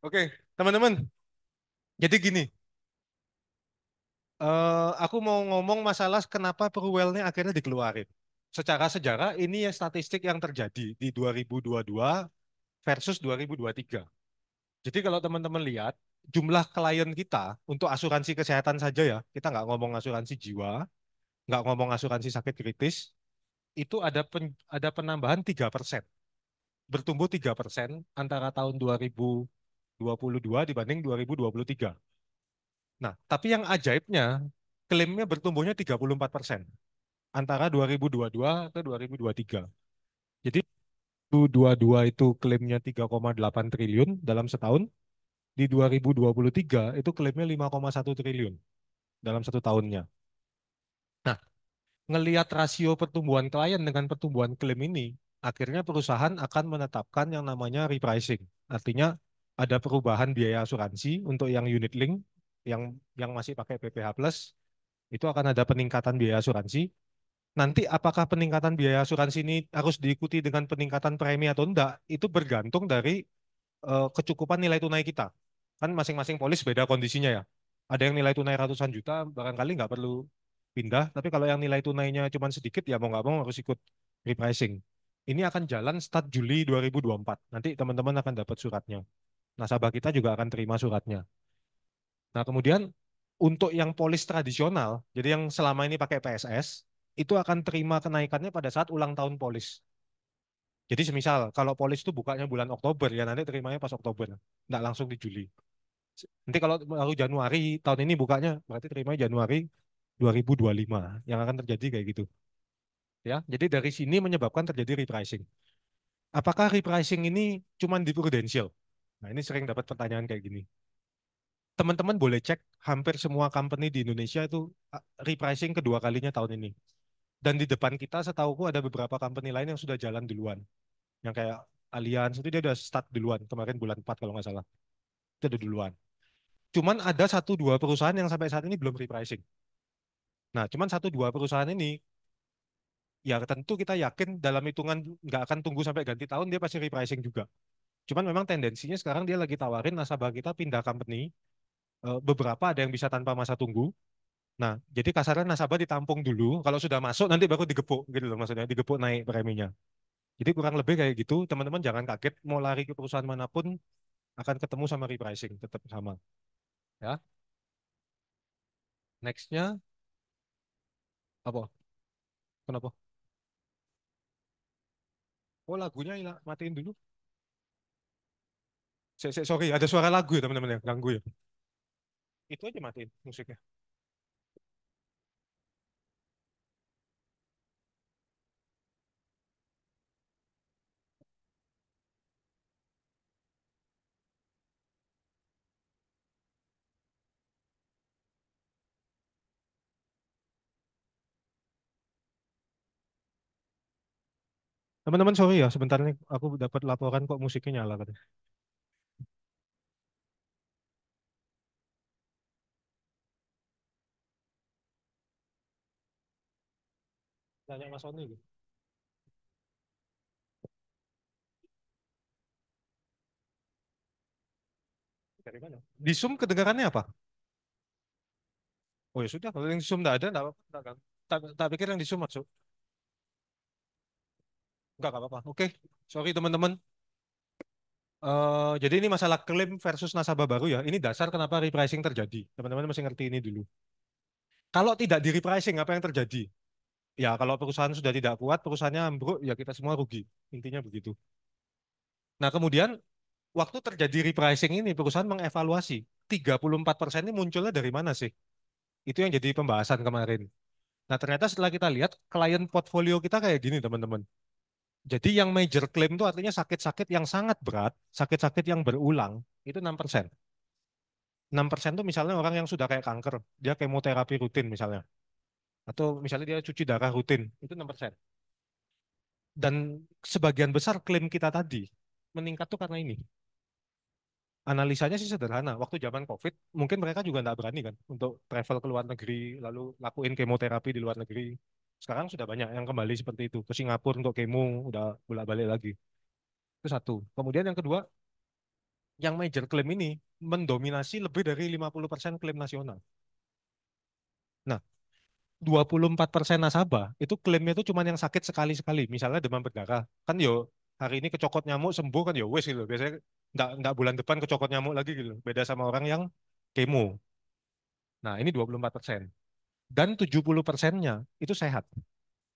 Oke, teman-teman. Jadi gini, aku mau ngomong masalah kenapa Perwell-nya akhirnya dikeluarin. Secara sejarah ini ya statistik yang terjadi di 2022 versus 2023. Jadi kalau teman-teman lihat jumlah klien kita untuk asuransi kesehatan saja ya, kita nggak ngomong asuransi jiwa, nggak ngomong asuransi sakit kritis, itu ada penambahan 3%, bertumbuh 3% antara tahun 2022 dibanding 2023. Nah, tapi yang ajaibnya, klaimnya bertumbuhnya 34% antara 2022 ke 2023. Jadi 2022 itu klaimnya 3,8 triliun dalam setahun, di 2023 itu klaimnya 5,1 triliun dalam satu tahunnya. Nah, ngelihat rasio pertumbuhan klien dengan pertumbuhan klaim ini, akhirnya perusahaan akan menetapkan yang namanya repricing. Artinya ada perubahan biaya asuransi untuk yang unit link, yang masih pakai PPH Plus, itu akan ada peningkatan biaya asuransi. Nanti apakah peningkatan biaya asuransi ini harus diikuti dengan peningkatan premi atau enggak, itu bergantung dari kecukupan nilai tunai kita. Kan masing-masing polis beda kondisinya ya. Ada yang nilai tunai ratusan juta, barangkali nggak perlu pindah. Tapi kalau yang nilai tunainya cuma sedikit, ya mau nggak mau harus ikut repricing. Ini akan jalan start Juli 2024. Nanti teman-teman akan dapat suratnya. Nasabah kita juga akan terima suratnya. Nah, kemudian untuk yang polis tradisional, jadi yang selama ini pakai PSS, itu akan terima kenaikannya pada saat ulang tahun polis. Jadi semisal kalau polis itu bukanya bulan Oktober, ya nanti terimanya pas Oktober, nggak langsung di Juli. Nanti kalau baru Januari tahun ini bukanya, berarti terimanya Januari 2025, yang akan terjadi kayak gitu. Ya, jadi dari sini menyebabkan terjadi repricing. Apakah repricing ini cuma di Prudential? Nah, ini sering dapat pertanyaan kayak gini. Teman-teman boleh cek hampir semua company di Indonesia itu repricing kedua kalinya tahun ini. Dan di depan kita setauku ada beberapa company lain yang sudah jalan duluan. Yang kayak Allianz itu dia udah start duluan. Kemarin bulan 4 kalau nggak salah. Itu udah duluan. Cuman ada satu dua perusahaan yang sampai saat ini belum repricing. Nah, cuman satu dua perusahaan ini ya tentu kita yakin dalam hitungan nggak akan tunggu sampai ganti tahun dia pasti repricing juga. Cuman memang tendensinya sekarang dia lagi tawarin nasabah kita pindah company. Beberapa ada yang bisa tanpa masa tunggu. Nah, jadi kasarnya nasabah ditampung dulu. Kalau sudah masuk nanti baru digepuk gitu loh maksudnya, digepuk naik preminya. Jadi kurang lebih kayak gitu. Teman-teman jangan kaget mau lari ke perusahaan manapun akan ketemu sama repricing tetap sama. Ya, nextnya apa? Kenapa? Oh lagunya hilang, matiin dulu. Sorry, ada suara lagu ya teman-teman yang ganggu ya. Itu aja matiin musiknya. Teman-teman sorry ya, sebentar nih aku dapat laporan kok musiknya nyala katanya. Tanya Mas Sony gitu. Dari mana? Di Zoom kedengarannya apa? Oh ya sudah, kalau yang di Zoom nggak ada, nggak apa-apa. Nggak ganggu. Tak pikir yang di Zoom masuk. Nggak apa-apa. Oke, sorry teman-teman. Jadi ini masalah klaim versus nasabah baru ya. Ini dasar kenapa repricing terjadi. Teman-teman masih ngerti ini dulu. Kalau tidak di repricing, apa yang terjadi? Ya, kalau perusahaan sudah tidak kuat, perusahaannya ambruk, ya kita semua rugi. Intinya begitu. Nah, kemudian waktu terjadi repricing ini, perusahaan mengevaluasi 34% ini munculnya dari mana sih? Itu yang jadi pembahasan kemarin. Nah, ternyata setelah kita lihat, klien portfolio kita kayak gini, teman-teman. Jadi yang major claim itu artinya sakit-sakit yang sangat berat, sakit-sakit yang berulang, itu 6%. 6% itu misalnya orang yang sudah kayak kanker, dia kemoterapi rutin misalnya. Atau misalnya dia cuci darah rutin, itu 6%. Dan sebagian besar klaim kita tadi meningkat tuh karena ini. Analisanya sih sederhana. Waktu zaman COVID, mungkin mereka juga nggak berani kan untuk travel ke luar negeri, lalu lakuin kemoterapi di luar negeri. Sekarang sudah banyak yang kembali seperti itu. Ke Singapura untuk kemo, udah bolak-balik lagi. Itu satu. Kemudian yang kedua, Yang major claim ini mendominasi lebih dari 50% klaim nasional. Nah, 24% nasabah itu klaimnya itu cuma yang sakit sekali-sekali. Misalnya demam berdarah. Kan yo hari ini kecokot nyamuk sembuh kan yo wes gitu. Biasanya enggak bulan depan kecokot nyamuk lagi gitu. Beda sama orang yang kemo. Nah, ini 24%. Dan 70%-nya itu sehat.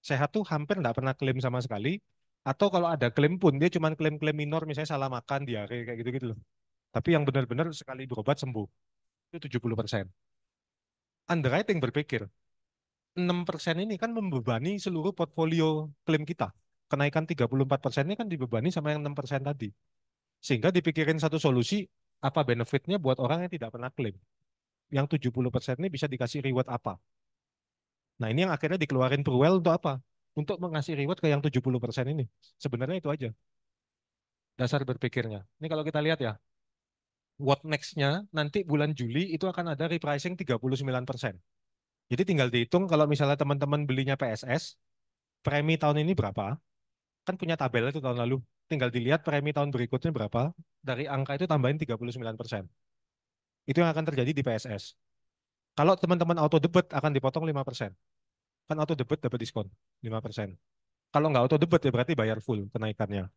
Sehat tuh hampir enggak pernah klaim sama sekali. Atau kalau ada klaim pun dia cuma klaim-klaim minor misalnya salah makan, diare kayak gitu-gitu loh. Tapi yang benar-benar sekali berobat sembuh itu 70%. Underwriting berpikir 6% ini kan membebani seluruh portfolio klaim kita. Kenaikan 34% ini kan dibebani sama yang 6% tadi. Sehingga dipikirin satu solusi, apa benefitnya buat orang yang tidak pernah klaim. Yang 70% ini bisa dikasih reward apa. Nah ini yang akhirnya dikeluarin Purwell untuk apa? Untuk mengasih reward ke yang 70% ini. Sebenarnya itu aja dasar berpikirnya. Ini kalau kita lihat ya, what next-nya nanti bulan Juli itu akan ada repricing 39%. Jadi tinggal dihitung kalau misalnya teman-teman belinya PSS, premi tahun ini berapa? Kan punya tabel itu tahun lalu. Tinggal dilihat premi tahun berikutnya berapa. Dari angka itu tambahin 39%. Itu yang akan terjadi di PSS. Kalau teman-teman auto debit akan dipotong 5%. Kan auto debit dapat diskon 5%. Kalau nggak auto debit ya berarti bayar full kenaikannya.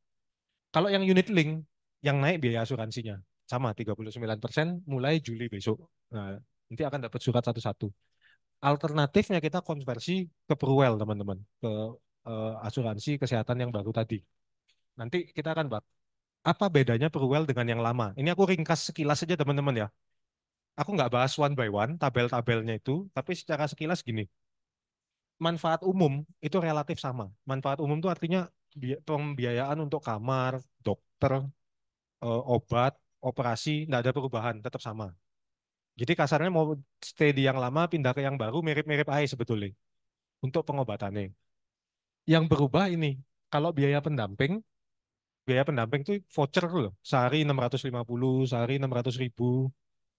Kalau yang unit link, yang naik biaya asuransinya. Sama 39% mulai Juli besok. Nah, nanti akan dapat surat satu-satu. Alternatifnya kita konversi ke Purwell teman-teman. Ke asuransi kesehatan yang baru tadi. Nanti kita akan bahas apa bedanya Perwell dengan yang lama. Ini aku ringkas sekilas saja teman-teman ya. Aku nggak bahas one by one, tabel-tabelnya itu, tapi secara sekilas gini. Manfaat umum itu relatif sama. Manfaat umum itu artinya pembiayaan untuk kamar, dokter, obat, operasi, nggak ada perubahan, tetap sama. Jadi kasarnya mau stay di yang lama, pindah ke yang baru, mirip-mirip aja sebetulnya untuk pengobatannya. Yang berubah ini, kalau biaya pendamping itu voucher tuh loh, sehari 650, sehari 600.000,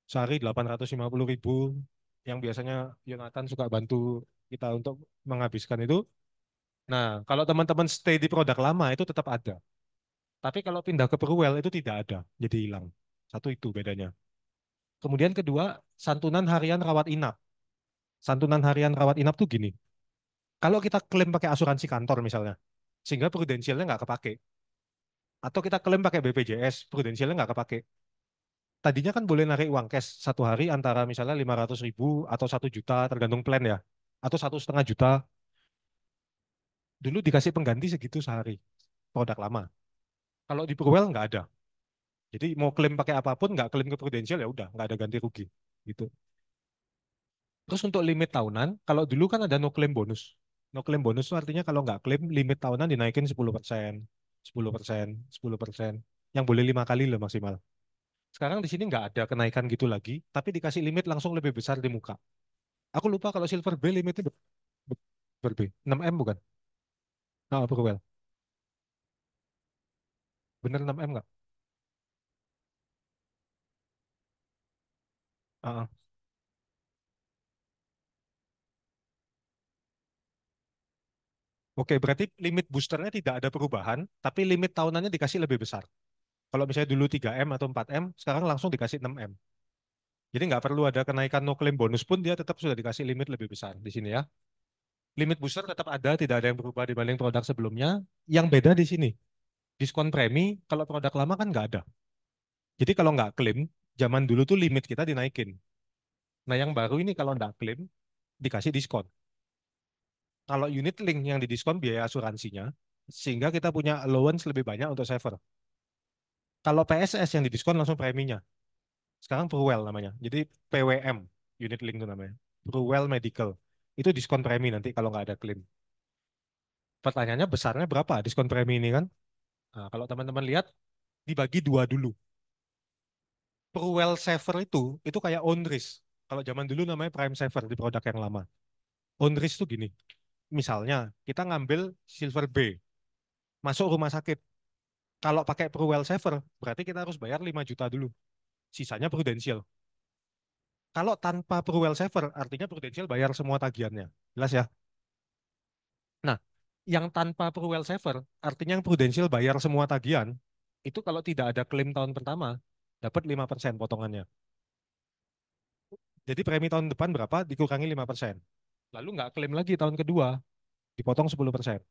sehari 850.000 yang biasanya Yonatan suka bantu kita untuk menghabiskan itu. Nah, kalau teman-teman stay di produk lama itu tetap ada. Tapi kalau pindah ke Perwell itu tidak ada, jadi hilang. Satu itu bedanya. Kemudian kedua, santunan harian rawat inap. Santunan harian rawat inap tuh gini. Kalau kita klaim pakai asuransi kantor misalnya, sehingga prudensialnya nggak kepake. Atau kita klaim pakai BPJS, prudensialnya nggak kepake. Tadinya kan boleh narik uang cash satu hari antara misalnya 500.000 atau 1 juta tergantung plan ya, atau 1,5 juta. Dulu dikasih pengganti segitu sehari produk lama. Kalau di Purwell nggak ada. Jadi mau klaim pakai apapun nggak klaim ke Prudential ya udah nggak ada ganti rugi gitu. Terus untuk limit tahunan, kalau dulu kan ada no claim bonus. No claim bonus itu artinya kalau nggak klaim limit tahunan dinaikin 10%, 10%, 10%, yang boleh 5 kali lah maksimal. Sekarang di sini nggak ada kenaikan gitu lagi, tapi dikasih limit langsung lebih besar di muka. Aku lupa kalau Silver B limitnya ber B, 6M bukan? Nah, Purwell. Bener 6M nggak? Ah, ah. Oke, berarti limit boosternya tidak ada perubahan, tapi limit tahunannya dikasih lebih besar. Kalau misalnya dulu 3M atau 4M, sekarang langsung dikasih 6M. Jadi nggak perlu ada kenaikan no claim bonus pun dia tetap sudah dikasih limit lebih besar di sini ya. Limit booster tetap ada, tidak ada yang berubah dibanding produk sebelumnya. Yang beda di sini, diskon premi kalau produk lama kan nggak ada. Jadi kalau nggak klaim, zaman dulu tuh limit kita dinaikin. Nah yang baru ini kalau nggak klaim, dikasih diskon. Kalau unit link yang didiskon biaya asuransinya, sehingga kita punya allowance lebih banyak untuk saver. Kalau PSS yang didiskon langsung preminya. Sekarang Purwell namanya. Jadi PWM, unit link itu namanya. Purwell Medical. Itu diskon premi nanti kalau nggak ada klaim. Pertanyaannya besarnya berapa diskon premi ini kan? Nah, kalau teman-teman lihat, dibagi dua dulu. Purwell Saver itu kayak own risk. Kalau zaman dulu namanya Prime Saver di produk yang lama. Own risk itu gini. Misalnya, kita ngambil Silver B, masuk rumah sakit. Kalau pakai Purwell Saver, berarti kita harus bayar 5 juta dulu. Sisanya prudensial. Kalau tanpa Purwell Saver, artinya prudensial bayar semua tagihannya. Jelas ya? Nah, yang tanpa Purwell Saver, artinya yang prudensial bayar semua tagihan, itu kalau tidak ada klaim tahun pertama, dapat 5% potongannya. Jadi premi tahun depan berapa dikurangi 5%. Lalu nggak klaim lagi tahun kedua, dipotong 10%.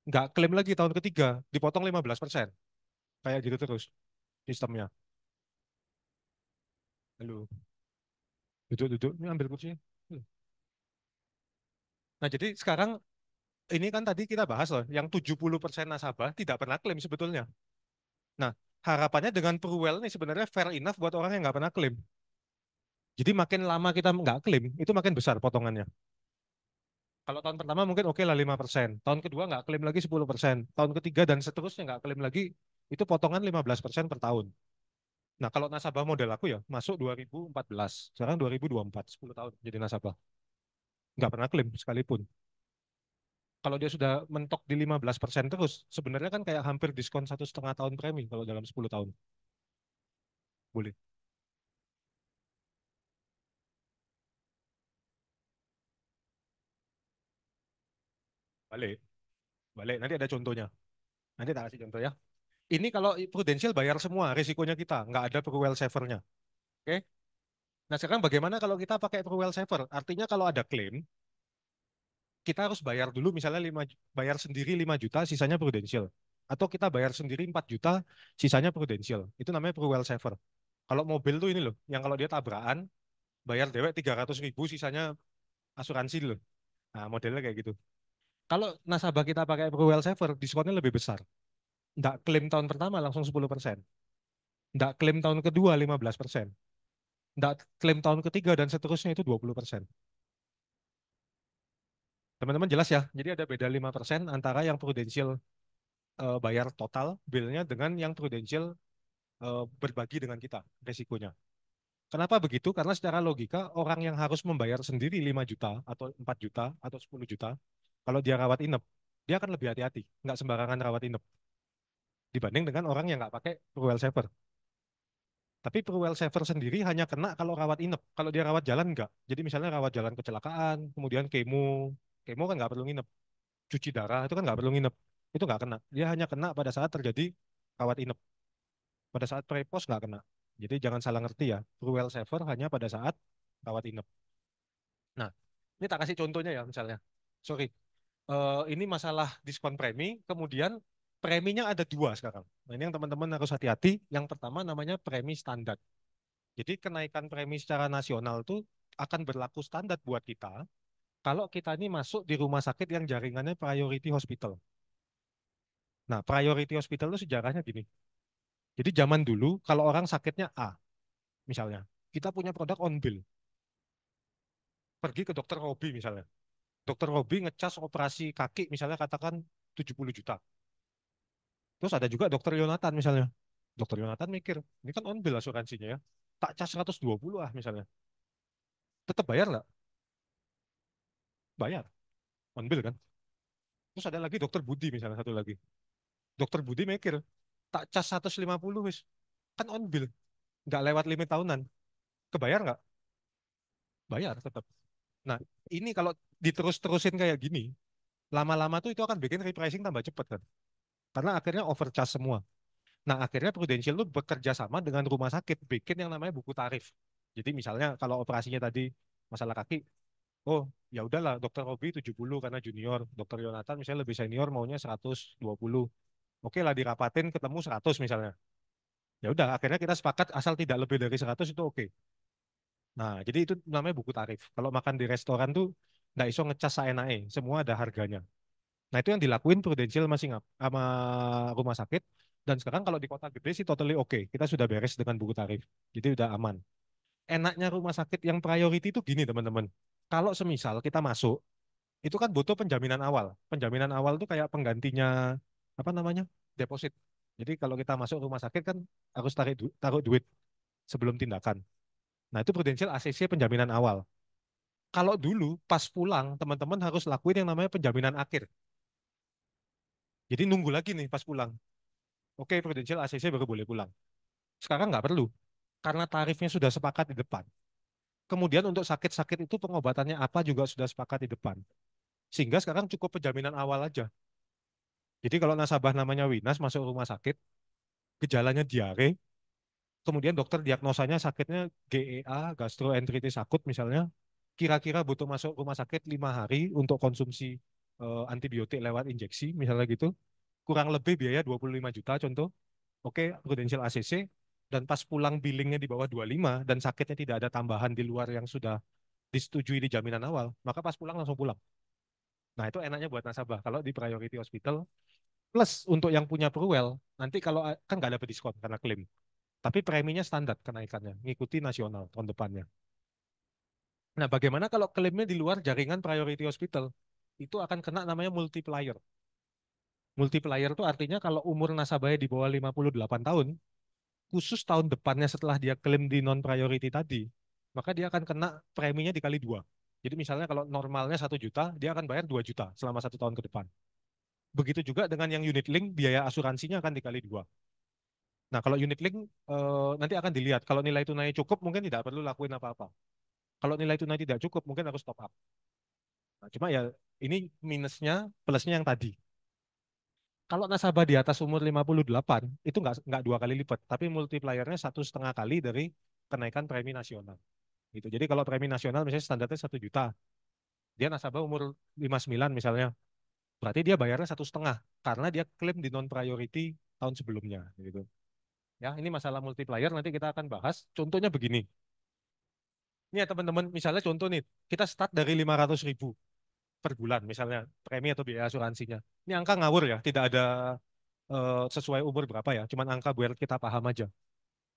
Nggak klaim lagi tahun ketiga, dipotong 15%. Kayak gitu terus sistemnya. Lalu duduk-duduk, ini ambil kursinya. Nah, jadi sekarang ini kan tadi kita bahas loh, yang 70% nasabah tidak pernah klaim sebetulnya. Nah, harapannya dengan Pruwell ini sebenarnya fair enough buat orang yang nggak pernah klaim. Jadi makin lama kita nggak klaim, itu makin besar potongannya. Kalau tahun pertama mungkin oke lah 5%. Tahun kedua nggak klaim lagi 10%. Tahun ketiga dan seterusnya nggak klaim lagi, itu potongan 15% per tahun. Nah, kalau nasabah model aku ya, masuk 2014. Sekarang 2024, 10 tahun jadi nasabah. Nggak pernah klaim sekalipun. Kalau dia sudah mentok di 15% terus, sebenarnya kan kayak hampir diskon 1,5 tahun premi kalau dalam 10 tahun. Boleh. Balik. Balik. Nanti ada contohnya. Nanti tak kasih contoh ya. Ini kalau Prudential bayar semua risikonya kita, nggak ada Pruwell saver-nya. Oke? Nah, sekarang bagaimana kalau kita pakai Pruwell saver? Artinya kalau ada klaim, kita harus bayar dulu misalnya bayar sendiri 5 juta, sisanya Prudential. Atau kita bayar sendiri 4 juta, sisanya Prudential. Itu namanya Pruwell saver. Kalau mobil tuh ini loh, yang kalau dia tabrakan, bayar dewek 300.000, sisanya asuransi loh. Nah, modelnya kayak gitu. Kalau nasabah kita pakai Pruwell saver, diskonnya lebih besar. Nggak klaim tahun pertama langsung 10%. Nggak klaim tahun kedua 15%. Nggak klaim tahun ketiga dan seterusnya itu 20%. Teman-teman jelas ya? Jadi ada beda 5% antara yang Prudential bayar total billnya dengan yang Prudential berbagi dengan kita resikonya. Kenapa begitu? Karena secara logika orang yang harus membayar sendiri 5 juta atau 4 juta atau 10 juta, kalau dia rawat inap, dia akan lebih hati-hati, nggak sembarangan rawat inap dibanding dengan orang yang nggak pakai Pruwell Saver. Tapi Pruwell Saver sendiri hanya kena kalau rawat inap. Kalau dia rawat jalan nggak. Jadi misalnya rawat jalan kecelakaan, kemudian kemo kan nggak perlu nginep. Cuci darah itu kan nggak perlu nginep. Itu nggak kena. Dia hanya kena pada saat terjadi rawat inap. Pada saat prepos nggak kena. Jadi jangan salah ngerti ya. Cruel saver hanya pada saat rawat inap. Nah, ini tak kasih contohnya ya misalnya. Sorry, ini masalah diskon premi. Kemudian preminya ada dua sekarang. Nah, ini yang teman-teman harus hati-hati. Yang pertama namanya premi standar. Jadi kenaikan premi secara nasional itu akan berlaku standar buat kita kalau kita ini masuk di rumah sakit yang jaringannya priority hospital. Nah, priority hospital itu sejarahnya gini. Jadi zaman dulu kalau orang sakitnya A, misalnya, kita punya produk on bill. Pergi ke dokter Robi misalnya. Dokter Robi ngecas operasi kaki misalnya katakan 70 juta. Terus ada juga dokter Yonatan misalnya. Dokter Yonatan mikir, ini kan on bill asuransinya ya. Tak cas 120 ah misalnya. Tetap bayar nggak? Bayar. On bill kan. Terus ada lagi dokter Budi misalnya satu lagi. Dokter Budi mikir, tak cas 150 wis. Kan on bill. Nggak lewat limit tahunan. Kebayar nggak? Bayar tetap. Nah, ini kalau diterus-terusin kayak gini, lama-lama tuh itu akan bikin repricing tambah cepat kan. Karena akhirnya overcharge semua. Nah, akhirnya Prudential tuh bekerja sama dengan rumah sakit bikin yang namanya buku tarif. Jadi misalnya kalau operasinya tadi masalah kaki, oh ya udahlah dokter Robi 70 karena junior, dokter Yonatan misalnya lebih senior maunya 120. Oke lah dirapatin ketemu 100 misalnya. Ya udah akhirnya kita sepakat asal tidak lebih dari 100 itu oke. Nah, jadi itu namanya buku tarif. Kalau makan di restoran tuh nggak iso ngecas saenake, semua ada harganya. Nah, itu yang dilakuin Prudential masih sama rumah sakit. Dan sekarang kalau di kota gede sih totally oke. Kita sudah beres dengan buku tarif. Jadi udah aman. Enaknya rumah sakit yang priority itu gini, teman-teman. Kalau semisal kita masuk, itu kan butuh penjaminan awal. Penjaminan awal itu kayak penggantinya, apa namanya? Deposit. Jadi kalau kita masuk rumah sakit kan harus taruh duit sebelum tindakan. Nah, itu Prudential ACC penjaminan awal. Kalau dulu pas pulang, teman-teman harus lakuin yang namanya penjaminan akhir. Jadi nunggu lagi nih pas pulang. Oke, Prudential ACC baru boleh pulang. Sekarang nggak perlu, karena tarifnya sudah sepakat di depan. Kemudian untuk sakit-sakit itu pengobatannya apa juga sudah sepakat di depan. Sehingga sekarang cukup penjaminan awal aja. Jadi kalau nasabah namanya Winas masuk rumah sakit, gejalanya diare, kemudian dokter diagnosanya sakitnya GEA, gastroenteritis akut misalnya, kira-kira butuh masuk rumah sakit 5 hari untuk konsumsi antibiotik lewat injeksi, misalnya gitu, kurang lebih biaya 25 juta contoh, oke, Prudential ACC, dan pas pulang billingnya di bawah 25 dan sakitnya tidak ada tambahan di luar yang sudah disetujui di jaminan awal, maka pas pulang langsung pulang. Nah, itu enaknya buat nasabah. Kalau di priority hospital, plus untuk yang punya Perwell, nanti kalau kan nggak dapat diskon karena klaim. Tapi preminya standar kenaikannya, ngikuti nasional tahun depannya. Nah, bagaimana kalau klaimnya di luar jaringan priority hospital? Itu akan kena namanya multiplier. Multiplier itu artinya kalau umur nasabahnya di bawah 58 tahun, khusus tahun depannya setelah dia klaim di non-priority tadi, maka dia akan kena preminya dikali dua. Jadi misalnya kalau normalnya 1 juta, dia akan bayar 2 juta selama 1 tahun ke depan. Begitu juga dengan yang unit link, biaya asuransinya akan dikali dua. Nah, kalau unit link nanti akan dilihat. Kalau nilai tunai cukup, mungkin tidak perlu lakuin apa-apa. Kalau nilai tunai tidak cukup, mungkin harus top up. Nah, cuma ya ini minusnya, plusnya yang tadi. Kalau nasabah di atas umur 58, itu nggak 2 kali lipat, tapi multipliernya 1,5 kali dari kenaikan premi nasional. Gitu. Jadi kalau premi nasional misalnya standarnya 1 juta, dia nasabah umur 59 misalnya, berarti dia bayarnya 1,5 karena dia klaim di non priority tahun sebelumnya. Gitu. Ya, ini masalah multiplier nanti kita akan bahas. Contohnya begini. Ini ya teman-teman, misalnya contoh nih, kita start dari 500.000 per bulan misalnya premi atau biaya asuransinya. Ini angka ngawur ya, tidak ada sesuai umur berapa ya, cuman angka biar kita paham aja.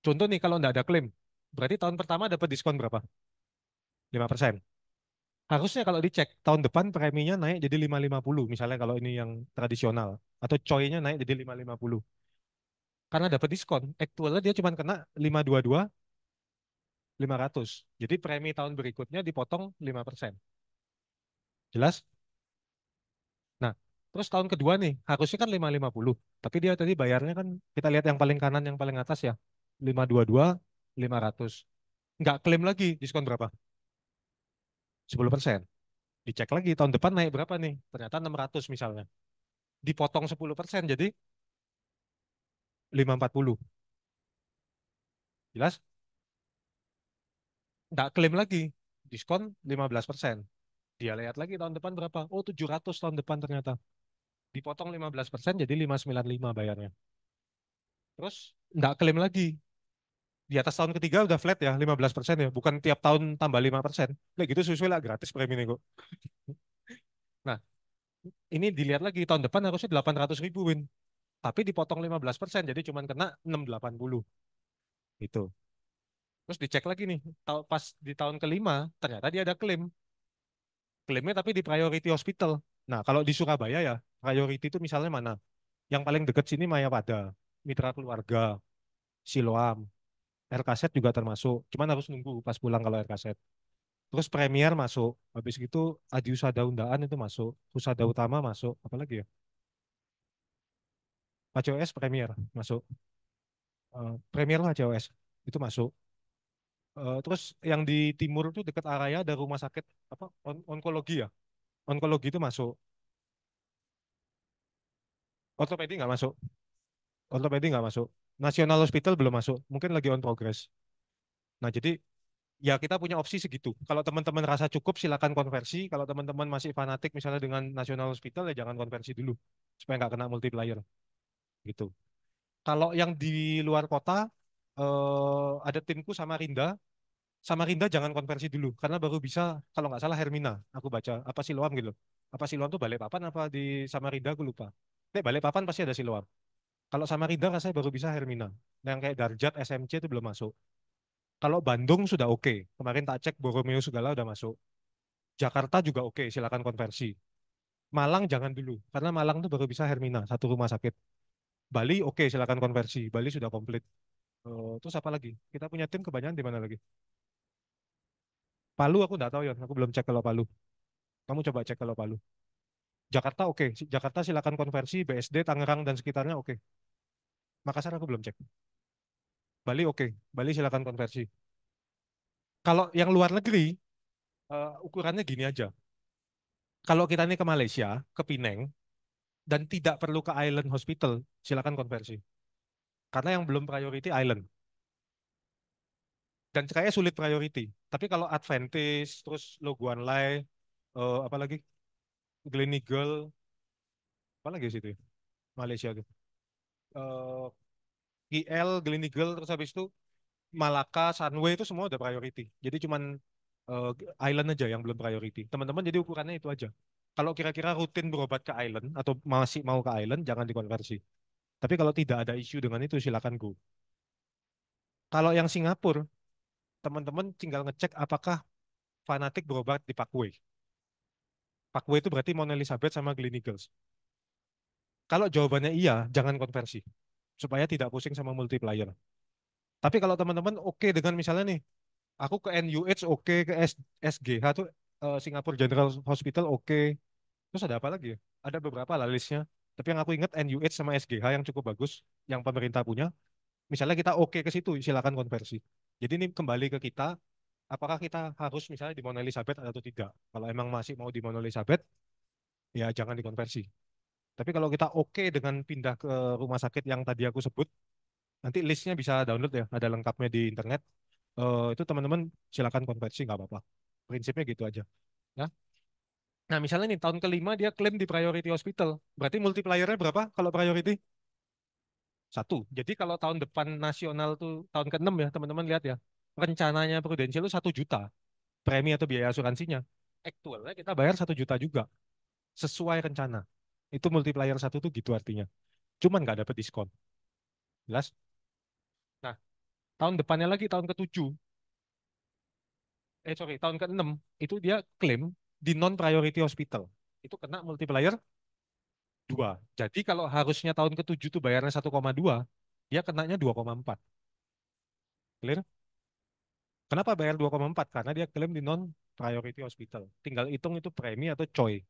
Contoh nih kalau nggak ada klaim, berarti tahun pertama dapat diskon berapa? 5%. Harusnya kalau dicek tahun depan preminya naik jadi 550 misalnya kalau ini yang tradisional atau coy-nya naik jadi 550. Karena dapat diskon, aktualnya dia cuma kena 522 500. Jadi premi tahun berikutnya dipotong 5%. Jelas? Nah, terus tahun kedua nih, harusnya kan 550. Tapi dia tadi bayarnya kan, kita lihat yang paling kanan, yang paling atas ya. 522, 500. Nggak klaim lagi, diskon berapa? 10%. Dicek lagi, tahun depan naik berapa nih? Ternyata 600 misalnya. Dipotong 10%, jadi 540. Jelas? Nggak klaim lagi, diskon 15%. Dia lihat lagi tahun depan berapa? Oh, 700 tahun depan ternyata. Dipotong 15% jadi 595 bayarnya. Terus nggak klaim lagi, di atas tahun ketiga udah flat ya 15% ya, bukan tiap tahun tambah 5%. Nah gitu sesuai lah gratis premi nego. Nah ini dilihat lagi tahun depan harusnya 800.000 Win, tapi dipotong 15% jadi cuma kena 680 itu. Terus dicek lagi nih pas di tahun kelima ternyata dia ada klaimnya tapi di priority hospital. Nah kalau di Surabaya ya priority itu misalnya mana? Yang paling dekat sini Mayapada, Mitra Keluarga, Siloam, RKZ juga termasuk. Cuman harus nunggu pas pulang kalau RKZ. Terus Premier masuk. Habis itu Adi Usada Undaan itu masuk. Usada Utama masuk. Apalagi ya? ACOS Premier masuk. Premier lah ACOS. Itu masuk. Terus yang di timur itu dekat Araya ada rumah sakit apa onkologi ya. Onkologi itu masuk. Ortopedi nggak masuk. Ortopedi nggak masuk. National Hospital belum masuk. Mungkin lagi on progress. Nah jadi ya kita punya opsi segitu. Kalau teman-teman rasa cukup silakan konversi. Kalau teman-teman masih fanatik misalnya dengan National Hospital ya jangan konversi dulu supaya nggak kena multiplier gitu. Kalau yang di luar kota ada timku sama Rinda. Sama Rinda jangan konversi dulu karena baru bisa kalau nggak salah Hermina. Aku baca apa Siloam gitu. Apa Siloam tuh Balikpapan apa di Samarinda aku lupa. Balikpapan pasti ada Siloam. Kalau Samarinda rasanya baru bisa Hermina. Yang kayak Darjat SMC itu belum masuk. Kalau Bandung sudah oke. Kemarin tak cek Boromeo segala udah masuk. Jakarta juga oke, silakan konversi. Malang jangan dulu karena Malang tuh baru bisa Hermina satu rumah sakit. Bali oke, silakan konversi. Bali sudah komplit. Terus apa lagi? Kita punya tim kebanyakan di mana lagi? Palu aku nggak tahu ya, aku belum cek kalau Palu. Kamu coba cek kalau Palu. Jakarta oke, Jakarta silakan konversi, BSD, Tangerang dan sekitarnya oke. Makassar aku belum cek. Bali oke, Bali silakan konversi. Kalau yang luar negeri, ukurannya gini aja. Kalau kita ini ke Malaysia, ke Penang, dan tidak perlu ke Island Hospital, silakan konversi. Karena yang belum priority Island. dan kayaknya sulit priority. Tapi kalau Advantage, terus Loguan Lai, apa lagi, Gleneagle, apa lagi sih itu ya? Malaysia tuh. Eh, GL, Gleneagle, terus habis itu Malaka, Sunway itu semua udah priority. Jadi cuman eh, island aja yang belum priority. Teman-teman jadi ukurannya itu aja. Kalau kira-kira rutin berobat ke island atau masih mau ke island, jangan dikonversi. Tapi kalau tidak ada isu dengan itu, silakan go. Kalau yang Singapura, teman-teman tinggal ngecek apakah fanatik berobat di Parkway. Parkway itu berarti Mount Elizabeth sama Gleneagles. Kalau jawabannya iya, jangan konversi. Supaya tidak pusing sama multiplier. Tapi kalau teman-teman oke dengan misalnya nih, aku ke NUH oke, ke SGH tuh Singapore General Hospital oke. Terus ada apa lagi ya? Ada beberapa lah listnya. Tapi yang aku ingat NUH sama SGH yang cukup bagus, yang pemerintah punya. Misalnya kita oke ke situ, silakan konversi. Jadi ini kembali ke kita, apakah kita harus misalnya di Mount Elizabeth atau tidak. Kalau emang masih mau di Mount Elizabeth, ya jangan dikonversi. Tapi kalau kita oke dengan pindah ke rumah sakit yang tadi aku sebut, nanti listnya bisa download ya, ada lengkapnya di internet. Itu teman-teman silakan konversi, nggak apa-apa. Prinsipnya gitu aja. Ya. Nah, misalnya nih tahun kelima dia klaim di priority hospital. Berarti multipliernya berapa kalau priority? Satu. Jadi kalau tahun depan nasional tuh tahun ke-6 ya, teman-teman lihat ya. Rencananya Prudential itu 1 juta premi atau biaya asuransinya. Aktualnya kita bayar 1 juta juga. Sesuai rencana. Itu multiplier satu tuh gitu artinya. Cuman nggak dapet diskon. Jelas? Nah, tahun depannya lagi tahun ke-7. Sorry, tahun ke-6 itu dia klaim di non priority hospital. Itu kena multiplier 2. Jadi kalau harusnya tahun ke-7 tuh bayarnya 1,2, dia kenanya 2,4. Clear? Kenapa bayar 2,4? Karena dia klaim di non priority hospital. Tinggal hitung itu premi atau coy.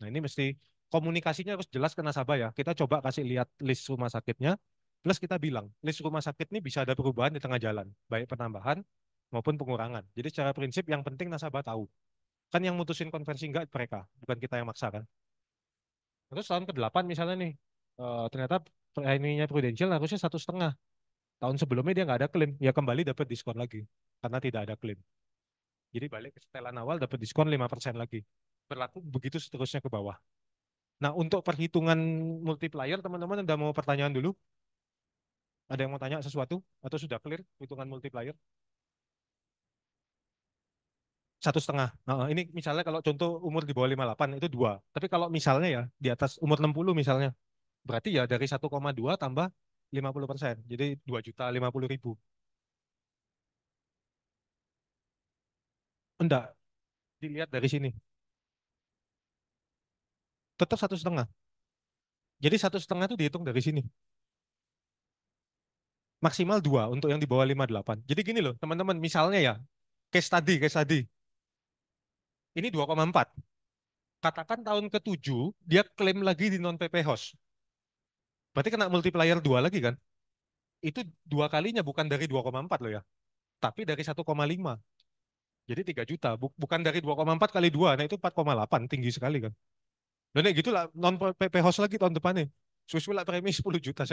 Nah, ini mesti komunikasinya harus jelas ke nasabah ya. Kita coba kasih lihat list rumah sakitnya, plus kita bilang, list rumah sakit ini bisa ada perubahan di tengah jalan, baik penambahan maupun pengurangan. Jadi secara prinsip yang penting nasabah tahu. Kan yang mutusin konversi enggak mereka, bukan kita yang maksa kan. Terus tahun ke-8 misalnya nih, ternyata ininya Prudential harusnya 1,5. Tahun sebelumnya dia nggak ada klaim, ya kembali dapat diskon lagi karena tidak ada klaim. Jadi balik ke setelan awal dapat diskon 5% lagi. Berlaku begitu seterusnya ke bawah. Nah, untuk perhitungan multiplier, teman-teman udah mau pertanyaan dulu? Ada yang mau tanya sesuatu? Atau sudah clear hitungan multiplier? 1,5. Nah, ini misalnya kalau contoh umur di bawah 58 itu 2. Tapi kalau misalnya ya di atas umur 60 misalnya, berarti ya dari 1,2 tambah 50%. Jadi 2.050.000. Enggak, dilihat dari sini. Tetap 1,5. Jadi 1,5 itu dihitung dari sini. Maksimal 2 untuk yang di bawah 58. Jadi gini loh, teman-teman, misalnya ya, case study. Ini 2,4. Katakan tahun ke-7, dia klaim lagi di non-PP host. Berarti kena multiplier 2 lagi kan? Itu dua kalinya bukan dari 2,4 loh ya. Tapi dari 1,5. Jadi 3 juta. Bukan dari 2,4 kali 2. Nah itu 4,8. Tinggi sekali kan. Dan ya gitulah non-PP host lagi tahun depannya. Susul premi 10 juta.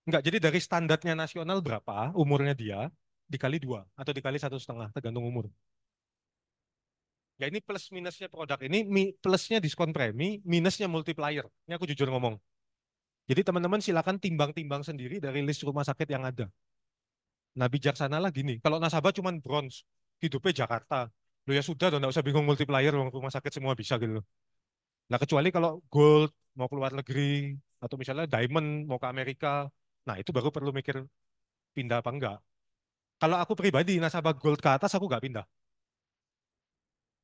Enggak, jadi dari standarnya nasional berapa umurnya dia, dikali 2. Atau dikali 1,5. Tergantung umur. Ya ini plus minusnya produk ini, plusnya diskon premi, minusnya multiplier. Ini aku jujur ngomong. Jadi teman-teman silakan timbang-timbang sendiri dari list rumah sakit yang ada. Nah bijaksanalah gini, kalau nasabah cuma bronze, hidupnya Jakarta, lo ya sudah, nggak usah bingung multiplier, rumah sakit semua bisa gitu. Nah kecuali kalau gold mau keluar negeri, atau misalnya diamond mau ke Amerika, nah itu baru perlu mikir pindah apa enggak. Kalau aku pribadi, nasabah gold ke atas aku nggak pindah.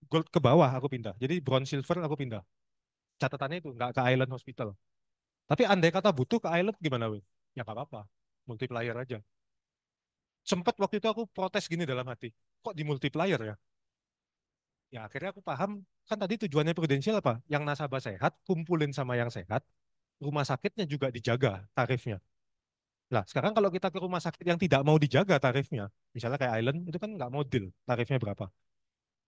Gold ke bawah aku pindah. Jadi bronze silver aku pindah. Catatannya itu nggak ke Island Hospital. Tapi andai kata butuh ke Island gimana, Will? Ya nggak apa-apa, multiplier aja. Sempat waktu itu aku protes gini dalam hati, kok di multiplier ya? Ya akhirnya aku paham, kan tadi tujuannya Prudential apa? Yang nasabah sehat, kumpulin sama yang sehat, rumah sakitnya juga dijaga tarifnya. Lah sekarang kalau kita ke rumah sakit yang tidak mau dijaga tarifnya, misalnya kayak Island, itu kan nggak mau deal tarifnya berapa.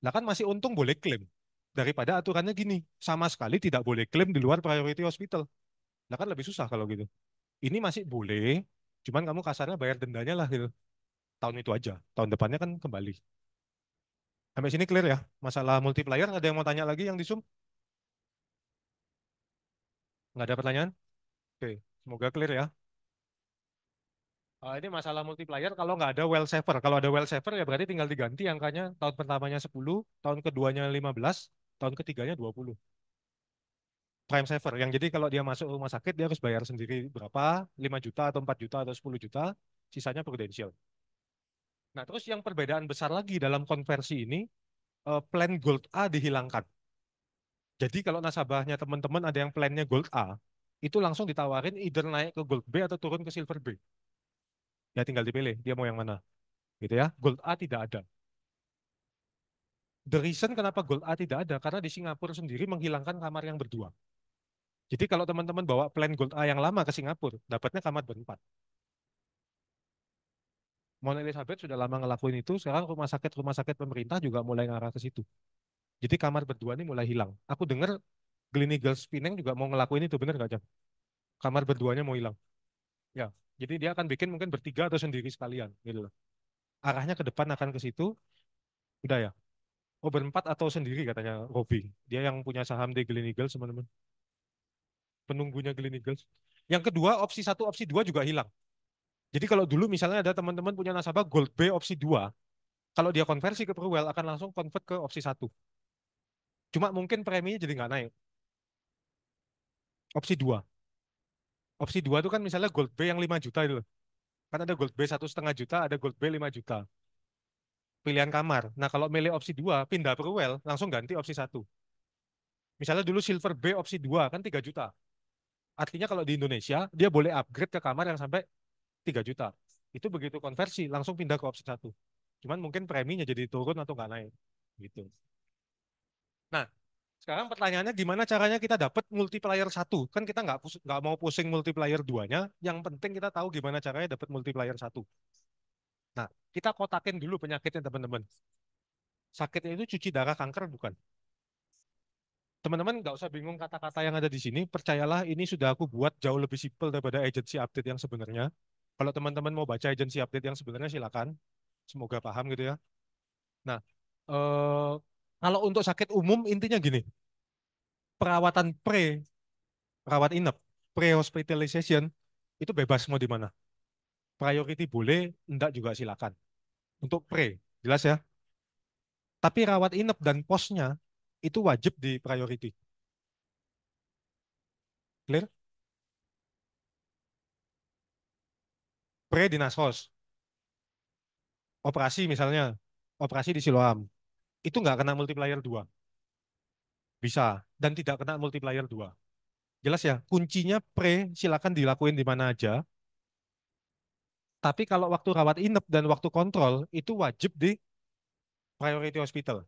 Lah kan masih untung boleh klaim. Daripada aturannya gini, sama sekali tidak boleh klaim di luar priority hospital. Lah kan lebih susah kalau gitu. Ini masih boleh, cuman kamu kasarnya bayar dendanya lah gitu. tahun itu aja. Tahun depannya kan kembali. Sampai sini clear ya? Masalah multiplier, ada yang mau tanya lagi yang di Zoom? Nggak ada pertanyaan? Oke, semoga clear ya. Ini masalah multiplier kalau nggak ada well saver. Kalau ada well saver ya berarti tinggal diganti angkanya. Tahun pertamanya 10, tahun keduanya 15, tahun ketiganya 20. Prime saver. Yang jadi kalau dia masuk rumah sakit dia harus bayar sendiri berapa? 5 juta atau 4 juta atau 10 juta. Sisanya prudential. Nah, terus yang perbedaan besar lagi dalam konversi ini, plan Gold A dihilangkan. Jadi kalau nasabahnya teman-teman ada yang plannya Gold A, itu langsung ditawarin either naik ke Gold B atau turun ke Silver B. Ya tinggal dipilih dia mau yang mana. Gitu ya. Gold A tidak ada. The reason kenapa Gold A tidak ada, karena di Singapura sendiri menghilangkan kamar yang berdua. Jadi kalau teman-teman bawa plan Gold A yang lama ke Singapura, dapatnya kamar berempat. Mount Elizabeth sudah lama ngelakuin itu, sekarang rumah sakit pemerintah juga mulai ngarah ke situ. Jadi kamar berdua ini mulai hilang. Aku dengar Gleneagles Pinang juga mau ngelakuin itu, bener nggak, Jam? Kamar berduanya mau hilang. Ya, jadi dia akan bikin mungkin bertiga atau sendiri sekalian, gitu loh. Arahnya ke depan akan ke situ, udah ya. Oh berempat atau sendiri katanya Robby. Dia yang punya saham di Gleneagles, teman-teman. Penunggunya Gleneagles. Yang kedua, opsi satu, opsi dua juga hilang. Jadi kalau dulu misalnya ada teman-teman punya nasabah Gold B opsi 2, kalau dia konversi ke Perwell akan langsung convert ke opsi satu. Cuma mungkin preminya jadi nggak naik. Opsi 2. Opsi 2 itu kan misalnya Gold B yang 5 juta itu loh. Kan ada Gold B 1,5 juta, ada Gold B 5 juta. Pilihan kamar. Nah kalau milih opsi 2 pindah Perwell, langsung ganti opsi satu. Misalnya dulu Silver B opsi 2 kan 3 juta. Artinya kalau di Indonesia, dia boleh upgrade ke kamar yang sampai 3 juta. Itu begitu konversi, langsung pindah ke opsi satu. Cuman mungkin preminya jadi turun atau nggak naik. Gitu. Nah, sekarang pertanyaannya gimana caranya kita dapat multiplier satu? Kan kita nggak mau pusing multiplier duanya. Yang penting kita tahu gimana caranya dapat multiplier satu. Nah, kita kotakin dulu penyakitnya teman-teman. Sakitnya itu cuci darah kanker bukan? Teman-teman nggak usah bingung kata-kata yang ada di sini. Percayalah ini sudah aku buat jauh lebih simpel daripada agency update yang sebenarnya. Kalau teman-teman mau baca agency update yang sebenarnya silakan. Semoga paham gitu ya. Nah, eh, kalau untuk sakit umum intinya gini, perawatan rawat inap, pre-hospitalization itu bebas mau di mana. Priority boleh, enggak juga silakan. Untuk pre, jelas ya. Tapi rawat inap dan posnya itu wajib di priority. Clear? Pre di Nasos, operasi misalnya, operasi di Siloam, itu nggak kena multiplier 2. Bisa, dan tidak kena multiplier 2. Jelas ya, kuncinya pre silakan dilakuin di mana aja. Tapi kalau waktu rawat inap dan waktu kontrol, itu wajib di priority hospital.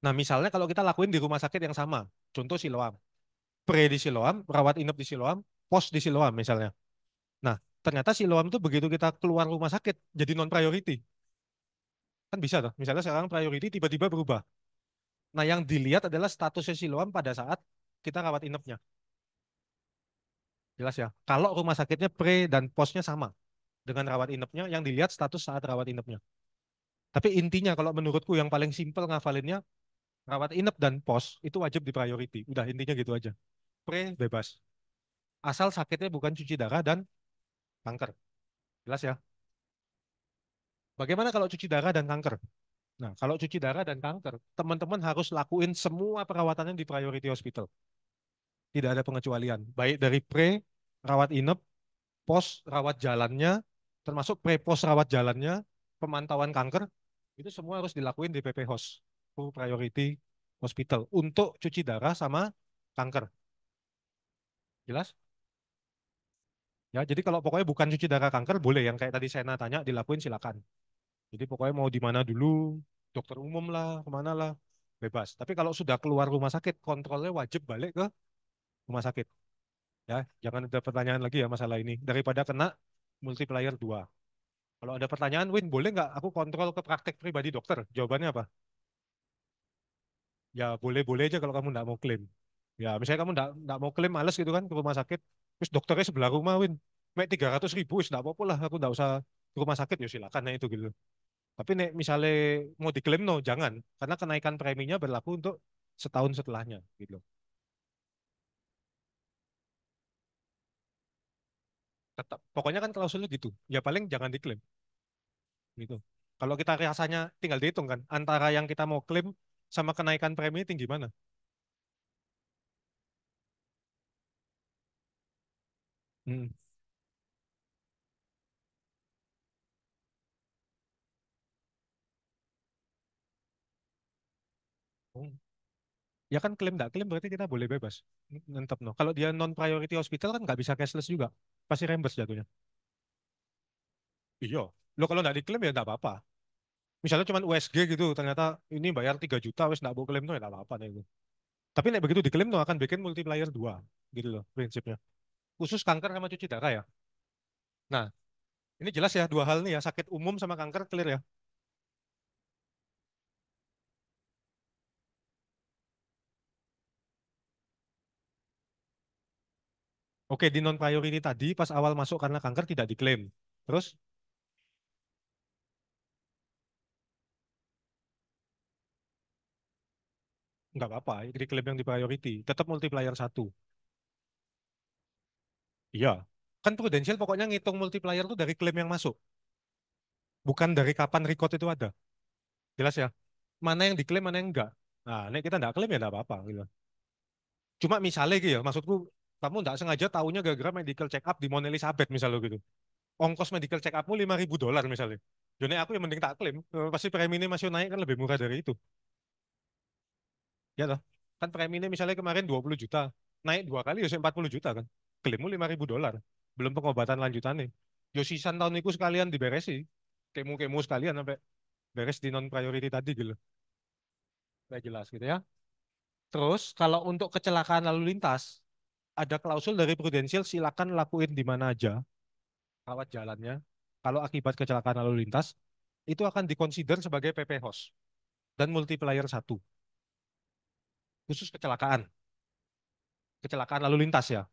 Nah, misalnya kalau kita lakuin di rumah sakit yang sama, contoh Siloam, pre di Siloam, rawat inap di Siloam, pos di Siloam misalnya. Nah, ternyata Siloam itu begitu kita keluar rumah sakit jadi non priority. Kan bisa tuh. Misalnya sekarang priority tiba-tiba berubah. Nah, yang dilihat adalah statusnya Siloam pada saat kita rawat inapnya. Jelas ya. Kalau rumah sakitnya pre dan posnya sama dengan rawat inapnya, yang dilihat status saat rawat inapnya. Tapi intinya kalau menurutku yang paling simpel ngafalinnya, rawat inap dan pos itu wajib di priority. Udah intinya gitu aja. Pre bebas. Asal sakitnya bukan cuci darah dan kanker. Jelas ya. Bagaimana kalau cuci darah dan kanker? Nah, kalau cuci darah dan kanker, teman-teman harus lakuin semua perawatannya di priority hospital. Tidak ada pengecualian. Baik dari pre, rawat inap, pos, rawat jalannya, termasuk pre-pos rawat jalannya, pemantauan kanker, itu semua harus dilakuin di PP Hos, Full Priority Hospital, untuk cuci darah sama kanker. Jelas? Ya, jadi kalau pokoknya bukan cuci darah kanker, boleh. Yang kayak tadi Sena tanya, dilakuin silakan. Jadi pokoknya mau di mana dulu, dokter umum lah, kemana lah, bebas. Tapi kalau sudah keluar rumah sakit, kontrolnya wajib balik ke rumah sakit. Ya, jangan ada pertanyaan lagi ya masalah ini. Daripada kena multiplier 2. Kalau ada pertanyaan, Win, boleh nggak aku kontrol ke praktek pribadi dokter? Jawabannya apa? Ya, boleh-boleh aja kalau kamu nggak mau klaim. Ya, misalnya kamu nggak mau klaim, males gitu kan ke rumah sakit, terus dokternya sebelah rumah, Win. Mek 300 ribu, nggak apa-apa lah, aku nggak usah. ke rumah sakit ya silakan nah itu gitu. Tapi nek misalnya mau diklaim no jangan karena kenaikan preminya berlaku untuk setahun setelahnya gitu. Tetap pokoknya kan klausulnya gitu. Ya paling jangan diklaim gitu. Kalau kita rasanya tinggal dihitung kan antara yang kita mau klaim sama kenaikan premi tinggi mana. Hmm. Oh. Ya kan klaim nggak klaim berarti kita boleh bebas nentep no. Kalau dia non priority hospital kan nggak bisa cashless juga, pasti reimburse jatuhnya. Iya, lo kalau nggak diklaim ya nggak apa-apa. Misalnya cuma USG gitu, ternyata ini bayar 3 juta, wes nggak mau klaim tuh ya nggak apa-apa nih itu. Tapi nih begitu diklaim tuh akan bikin multiplier 2, gitu loh prinsipnya. Khusus kanker sama cuci darah ya. Nah, ini jelas ya dua hal nih ya, sakit umum sama kanker clear ya. Oke, di non priority tadi pas awal masuk karena kanker tidak diklaim. Terus nggak apa-apa, diklaim yang di priority, tetap multiplier 1. Iya. Kan prudensial pokoknya ngitung multiplier itu dari klaim yang masuk, bukan dari kapan record itu ada. Jelas ya? Mana yang diklaim, mana yang enggak. Nah, ini kita enggak klaim ya enggak apa-apa gitu. Cuma misalnya gitu ya, maksudku kamu enggak sengaja tahunya gara-gara medical check up di Mount Elizabeth misalnya gitu. Ongkos medical check upmu $5.000 misalnya. Jadi aku yang mending tak klaim. Pasti premi ini masih naik kan lebih murah dari itu. Ya toh? Kan premi ini misalnya kemarin 20 juta. Naik 2 kali ya 40 juta kan. Klaimmu $5.000. Belum pengobatan lanjutannya. Yo sisan tahun itu sekalian diberesi. Kemo-kemo sekalian sampai beres di non priority tadi gitu. Nggak jelas gitu ya. Terus kalau untuk kecelakaan lalu lintas, ada klausul dari Prudential silakan lakuin di mana aja rawat jalannya. Kalau akibat kecelakaan lalu lintas, itu akan dikonsider sebagai PP host dan multiplier 1. Khusus kecelakaan, kecelakaan lalu lintas ya.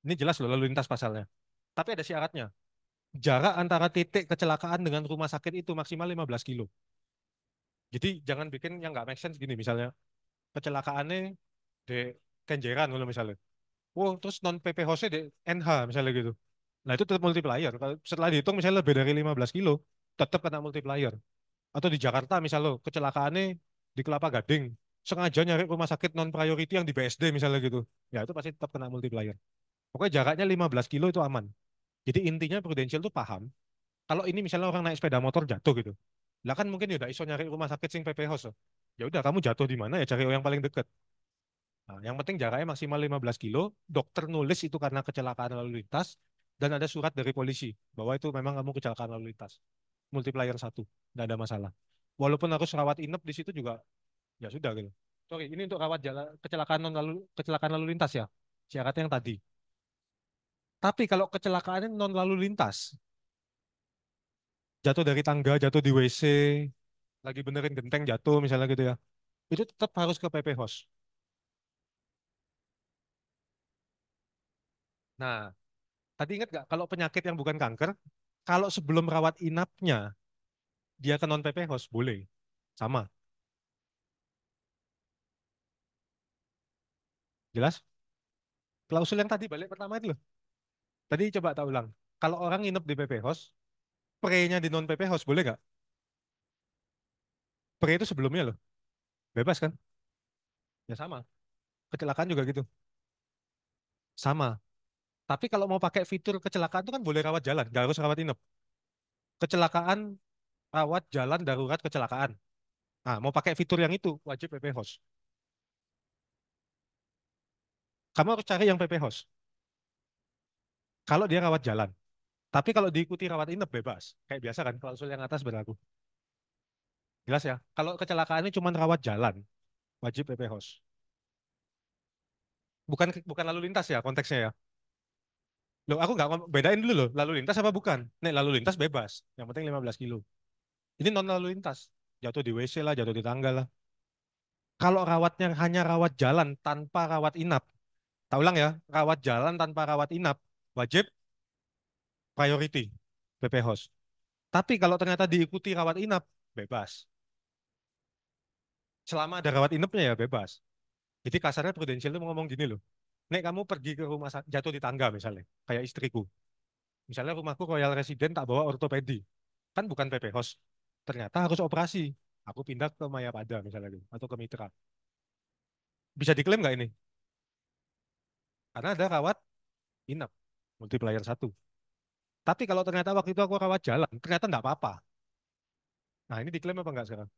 Ini jelas loh lalu lintas pasalnya. Tapi ada syaratnya. Jarak antara titik kecelakaan dengan rumah sakit itu maksimal 15 kilo. Jadi jangan bikin yang nggak make sense gini. Misalnya kecelakaannya di Kenjeran kalau misalnya. Oh, terus non PP hostnya di NH misalnya gitu. Nah itu tetap multiplier. Kalau setelah dihitung misalnya lebih dari 15 kilo, tetap kena multiplier. Atau di Jakarta misalnya lo, kecelakaannya di Kelapa Gading, sengaja nyari rumah sakit non priority yang di BSD misalnya gitu. Ya itu pasti tetap kena multiplier. Pokoknya jaraknya 15 kilo itu aman. Jadi intinya Prudential tuh paham, kalau ini misalnya orang naik sepeda motor jatuh gitu. Lah kan mungkin ya udah iso nyari rumah sakit sing PP House. Ya udah kamu jatuh di mana ya cari yang paling dekat. Nah, yang penting jaraknya maksimal 15 kilo, dokter nulis itu karena kecelakaan lalu lintas, dan ada surat dari polisi bahwa itu memang kamu kecelakaan lalu lintas. Multiplier 1, nggak ada masalah. Walaupun harus rawat inap di situ juga, ya sudah gitu. Sorry, ini untuk rawat jalan kecelakaan non lalu kecelakaan lalu lintas ya, syaratnya yang tadi. Tapi kalau kecelakaannya non lalu lintas, jatuh dari tangga, jatuh di WC, lagi benerin genteng jatuh misalnya gitu ya, itu tetap harus ke PP Hos. Nah, tadi ingat nggak kalau penyakit yang bukan kanker, kalau sebelum rawat inapnya dia ke non PP host boleh sama jelas klausul yang tadi balik pertama itu loh tadi coba tak ulang kalau orang nginep di PP host pre-nya di non PP host boleh nggak pre itu sebelumnya loh bebas kan ya sama kecelakaan juga gitu sama tapi kalau mau pakai fitur kecelakaan itu kan boleh rawat jalan nggak harus rawat inap kecelakaan rawat jalan darurat kecelakaan nah mau pakai fitur yang itu wajib PP host kamu harus cari yang PP host kalau dia rawat jalan. Tapi kalau diikuti rawat inap bebas. Kayak biasa kan, klausul yang atas berlaku. Jelas ya? Kalau kecelakaan ini cuma rawat jalan, wajib PP Host. Bukan lalu lintas ya konteksnya ya. Loh, aku nggak bedain dulu loh, lalu lintas apa bukan? Nih, lalu lintas bebas. Yang penting 15 kilo. Ini non lalu lintas. Jatuh di WC lah, jatuh di tangga lah. Kalau rawatnya hanya rawat jalan tanpa rawat inap. Tak ulang ya, rawat jalan tanpa rawat inap. Wajib priority PP Host. Tapi kalau ternyata diikuti rawat inap, bebas. Selama ada rawat inapnya ya bebas. Jadi kasarnya Prudential itu ngomong gini loh. Nek kamu pergi ke rumah jatuh di tangga misalnya, kayak istriku. Misalnya rumahku Royal Resident tak bawa ortopedi. Kan bukan PP Host. Ternyata harus operasi. Aku pindah ke Mayapada misalnya gitu, atau ke Mitra. Bisa diklaim nggak ini? Karena ada rawat inap, multiplier satu. Tapi kalau ternyata waktu itu aku rawat jalan, ternyata nggak apa-apa. Nah ini diklaim apa nggak sekarang?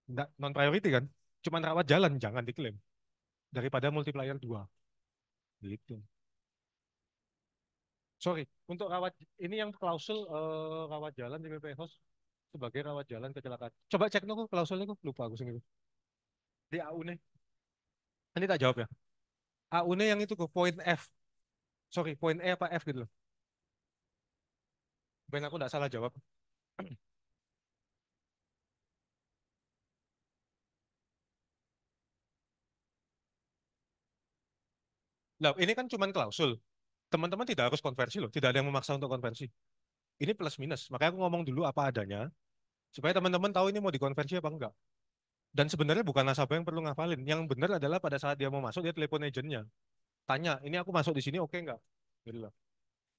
Nggak, non priority kan? Cuman rawat jalan, jangan diklaim. Daripada multiplier 2. Gitu. Sorry, untuk rawat, ini yang klausul rawat jalan di PP Host sebagai rawat jalan kecelakaan. Coba cek dulu klausulnya, kok lupa aku sendiri. Di AU nih. Ini tak jawab ya. AU nih yang itu kok, poin F. Sorry, poin E apa F gitu loh. Ben aku nggak salah jawab. Lah, ini kan cuman klausul. Teman-teman tidak harus konversi loh. Tidak ada yang memaksa untuk konversi. Ini plus minus. Makanya aku ngomong dulu apa adanya. Supaya teman-teman tahu ini mau dikonversi apa enggak. Dan sebenarnya bukan nasabah yang perlu ngafalin. Yang benar adalah pada saat dia mau masuk, dia telepon agennya. Tanya, ini aku masuk di sini oke enggak? Gitu loh.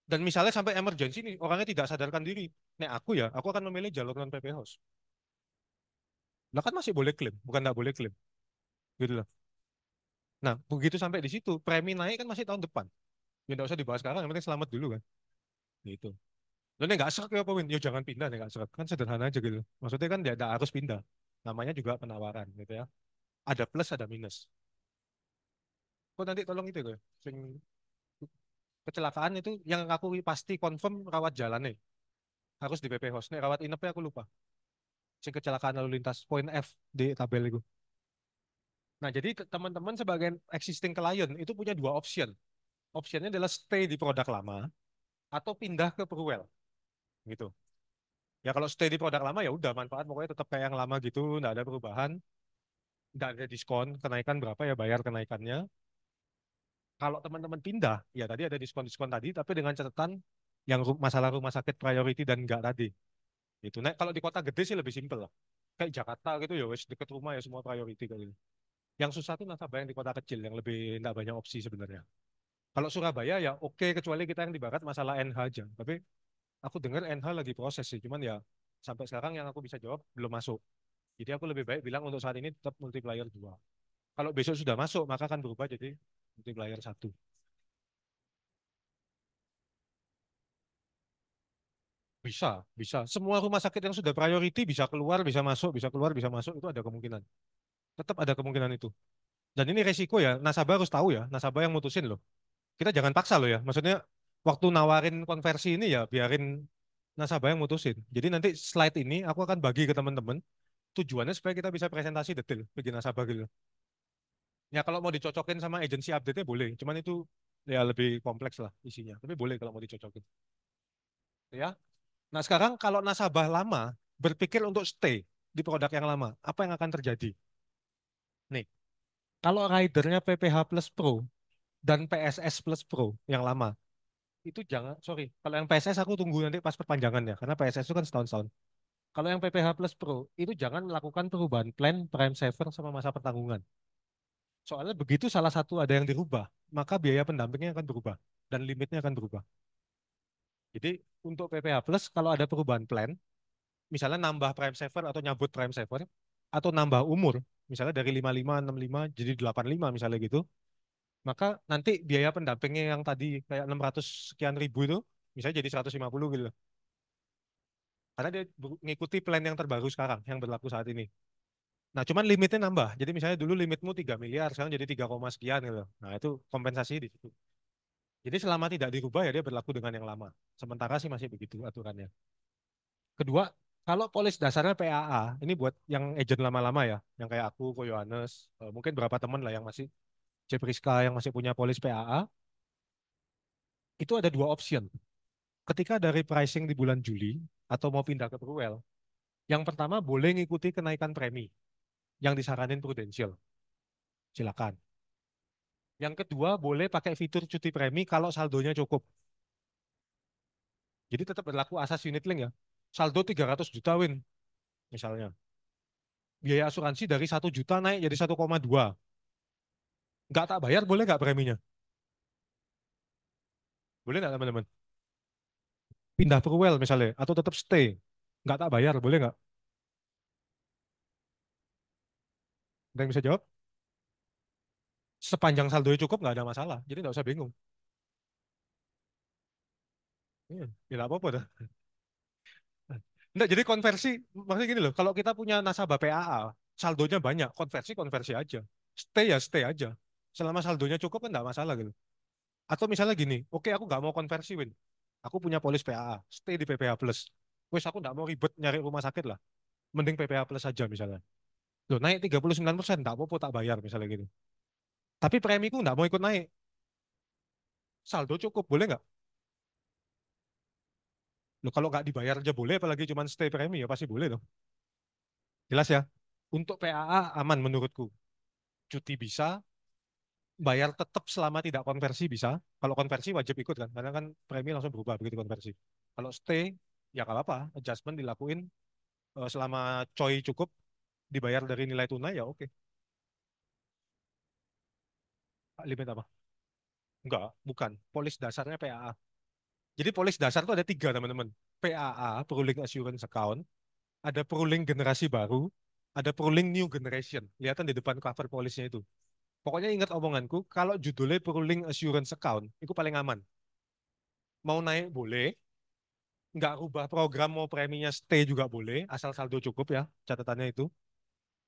Dan misalnya sampai emergency nih, orangnya tidak sadarkan diri. Nek aku ya, aku akan memilih jalur non PP House. Lah kan masih boleh klaim, bukan enggak boleh klaim. Gitu loh. Nah, begitu sampai di situ, premi naik kan masih tahun depan. Ya enggak usah dibahas sekarang, yang penting selamat dulu kan. Gitu. Lo nih nggak serak ya apa Win? Ya jangan pindah nih nggak serak. Kan sederhana aja gitu. Maksudnya kan tidak harus pindah. Namanya juga penawaran gitu ya. Ada plus, ada minus. Kok nanti tolong itu ya, sing kecelakaan itu yang aku pasti confirm rawat jalan nih. Harus di PP Host. Nih rawat inapnya aku lupa. Sing kecelakaan lalu lintas, poin F di tabel itu. Nah, jadi teman-teman sebagai existing client itu punya dua option. Optionnya adalah stay di produk lama atau pindah ke Purwell gitu. Ya kalau stay di produk lama ya udah manfaat pokoknya tetap kayak yang lama gitu, nggak ada perubahan, nggak ada diskon, kenaikan berapa ya bayar kenaikannya. Kalau teman-teman pindah, ya tadi ada diskon-diskon tadi, tapi dengan catatan yang masalah rumah sakit priority dan enggak tadi. Itu. Nah, kalau di kota gede sih lebih simpel lah. Kayak Jakarta gitu ya, wes deket rumah ya semua priority kayak gitu. Yang susah tuh nasabah yang di kota kecil yang lebih enggak banyak opsi sebenarnya. Kalau Surabaya ya oke, kecuali kita yang di Barat masalah NH aja. Tapi aku dengar NH lagi proses sih, cuman ya sampai sekarang yang aku bisa jawab belum masuk. Jadi aku lebih baik bilang untuk saat ini tetap multiplier 2. Kalau besok sudah masuk, maka akan berubah jadi multiplier 1. Bisa, bisa. Semua rumah sakit yang sudah priority bisa keluar, bisa masuk, bisa keluar, bisa masuk, itu ada kemungkinan. Tetap ada kemungkinan itu. Dan ini resiko ya, nasabah harus tahu ya, nasabah yang mutusin loh. Kita jangan paksa loh ya. Maksudnya waktu nawarin konversi ini ya biarin nasabah yang mutusin. Jadi nanti slide ini aku akan bagi ke teman-teman. Tujuannya supaya kita bisa presentasi detail bagi nasabah gitu. Ya kalau mau dicocokin sama agensi update-nya boleh. Cuman itu ya lebih kompleks lah isinya. Tapi boleh kalau mau dicocokin. Ya. Nah sekarang kalau nasabah lama berpikir untuk stay di produk yang lama, apa yang akan terjadi? Nih, kalau ridernya PPH Plus Pro dan PSS Plus Pro yang lama, itu jangan, sorry, kalau yang PSS aku tunggu nanti pas perpanjangannya, karena PSS itu kan setahun-setahun. Kalau yang PPH Plus Pro, itu jangan melakukan perubahan plan, prime saver, sama masa pertanggungan. Soalnya begitu salah satu ada yang dirubah, maka biaya pendampingnya akan berubah dan limitnya akan berubah. Jadi untuk PPH Plus kalau ada perubahan plan, misalnya nambah prime saver atau nyabut prime saver, atau nambah umur, misalnya dari 55, 65 jadi 85 misalnya gitu, maka nanti biaya pendampingnya yang tadi kayak 600 sekian ribu itu, misalnya jadi 150 gitu. Karena dia mengikuti plan yang terbaru sekarang, yang berlaku saat ini. Nah, cuman limitnya nambah. Jadi misalnya dulu limitmu 3 miliar, sekarang jadi 3, sekian gitu. Nah, itu kompensasi di situ. Jadi selama tidak dirubah ya dia berlaku dengan yang lama. Sementara sih masih begitu aturannya. Kedua, kalau polis dasarnya PAA, ini buat yang agent lama-lama ya, yang kayak aku, Ko Yohanes, mungkin berapa teman lah yang masih Cepriska yang masih punya polis PAA, itu ada dua option. Ketika dari pricing di bulan Juli atau mau pindah ke Pruwel, yang pertama boleh ngikuti kenaikan premi yang disaranin Prudential. Silakan. Yang kedua, boleh pakai fitur cuti premi kalau saldonya cukup. Jadi tetap berlaku asas unit link ya. Saldo 300 juta Win, misalnya. Biaya asuransi dari 1 juta naik jadi 1,2. Nggak tak bayar, boleh nggak preminya? Boleh nggak teman-teman? Pindah Perwell misalnya, atau tetap stay. Nggak tak bayar, boleh nggak? Ada yang bisa jawab? Sepanjang saldonya cukup nggak ada masalah. Jadi nggak usah bingung. Iya, ya nggak apa-apa dah. Nggak, jadi konversi, maksudnya gini loh, kalau kita punya nasabah PAA, saldonya banyak, konversi aja. Stay aja. Selama saldonya cukup kan nggak masalah gitu. Atau misalnya gini, oke aku nggak mau konversi, Win. Aku punya polis PAA, stay di PPH Plus. Wes aku nggak mau ribet nyari rumah sakit lah. Mending PPH Plus aja misalnya. Loh naik 39%, nggak apa-apa tak bayar misalnya gitu. Tapi premiku nggak mau ikut naik. Saldo cukup, boleh nggak? Loh kalau nggak dibayar aja boleh, apalagi cuma stay premi ya pasti boleh dong. Jelas ya? Untuk PAA aman menurutku. Cuti bisa, bayar tetap selama tidak konversi bisa. Kalau konversi wajib ikut kan, karena kan premi langsung berubah begitu konversi. Kalau stay, ya kalau apa, adjustment dilakuin selama coy cukup, dibayar dari nilai tunai ya oke. Limit apa? Enggak, bukan. Polis dasarnya PAA. Jadi polis dasar itu ada tiga teman-teman. PAA, Prolink Assurance Account, ada Prolink generasi baru, ada Prolink New Generation. Kelihatan di depan cover polisnya itu. Pokoknya ingat omonganku, kalau judulnya Prolink Assurance Account, itu paling aman. Mau naik boleh, nggak rubah program mau preminya stay juga boleh, asal saldo cukup ya, catatannya itu.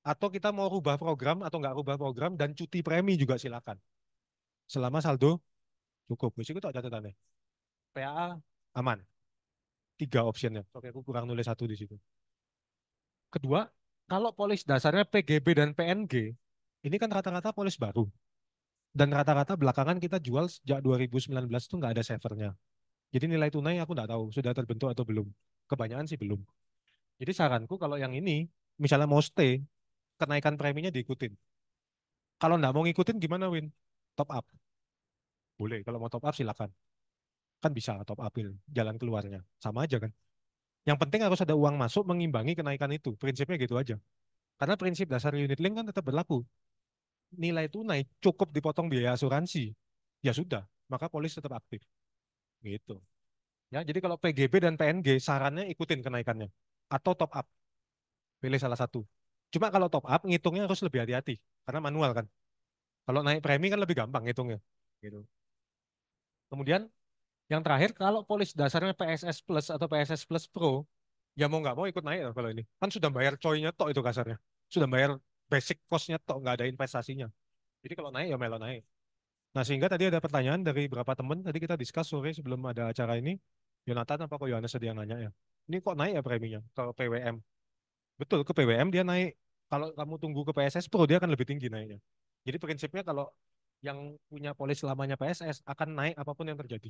Atau kita mau rubah program atau nggak rubah program dan cuti premi juga silakan. Selama saldo cukup. Wis itu tak catatannya. PAA aman. Tiga optionnya. Oke, aku kurang nulis satu di situ. Kedua, kalau polis dasarnya PGB dan PNG, ini kan rata-rata polis baru. Dan rata-rata belakangan kita jual sejak 2019 itu nggak ada savernya. Jadi nilai tunai aku nggak tahu sudah terbentuk atau belum. Kebanyakan sih belum. Jadi saranku kalau yang ini, misalnya mau stay, kenaikan preminya diikutin. Kalau nggak mau ngikutin gimana, Win? Top up. Boleh, kalau mau top up silakan. Kan bisa top upin jalan keluarnya. Sama aja kan. Yang penting harus ada uang masuk mengimbangi kenaikan itu. Prinsipnya gitu aja. Karena prinsip dasar unit link kan tetap berlaku. Nilai tunai cukup dipotong biaya asuransi. Ya sudah, maka polis tetap aktif. Gitu. Ya, jadi kalau PGB dan PNG sarannya ikutin kenaikannya atau top up. Pilih salah satu. Cuma kalau top up ngitungnya harus lebih hati-hati karena manual kan. Kalau naik premi kan lebih gampang ngitungnya. Gitu. Kemudian yang terakhir kalau polis dasarnya PSS Plus atau PSS Plus Pro, ya mau nggak mau ikut naik lah kalau ini. Kan sudah bayar coynya tok itu kasarnya. Sudah bayar basic cost-nya tok, nggak ada investasinya. Jadi kalau naik ya melo naik. Nah sehingga tadi ada pertanyaan dari beberapa teman, tadi kita discuss sore sebelum ada acara ini, Yonatan apa kok Yohanes ada yang nanya ya. Ini kok naik ya preminya ke PWM? Betul, ke PWM dia naik. Kalau kamu tunggu ke PSS Pro dia akan lebih tinggi naiknya. Jadi prinsipnya kalau yang punya polis lamanya PSS akan naik apapun yang terjadi.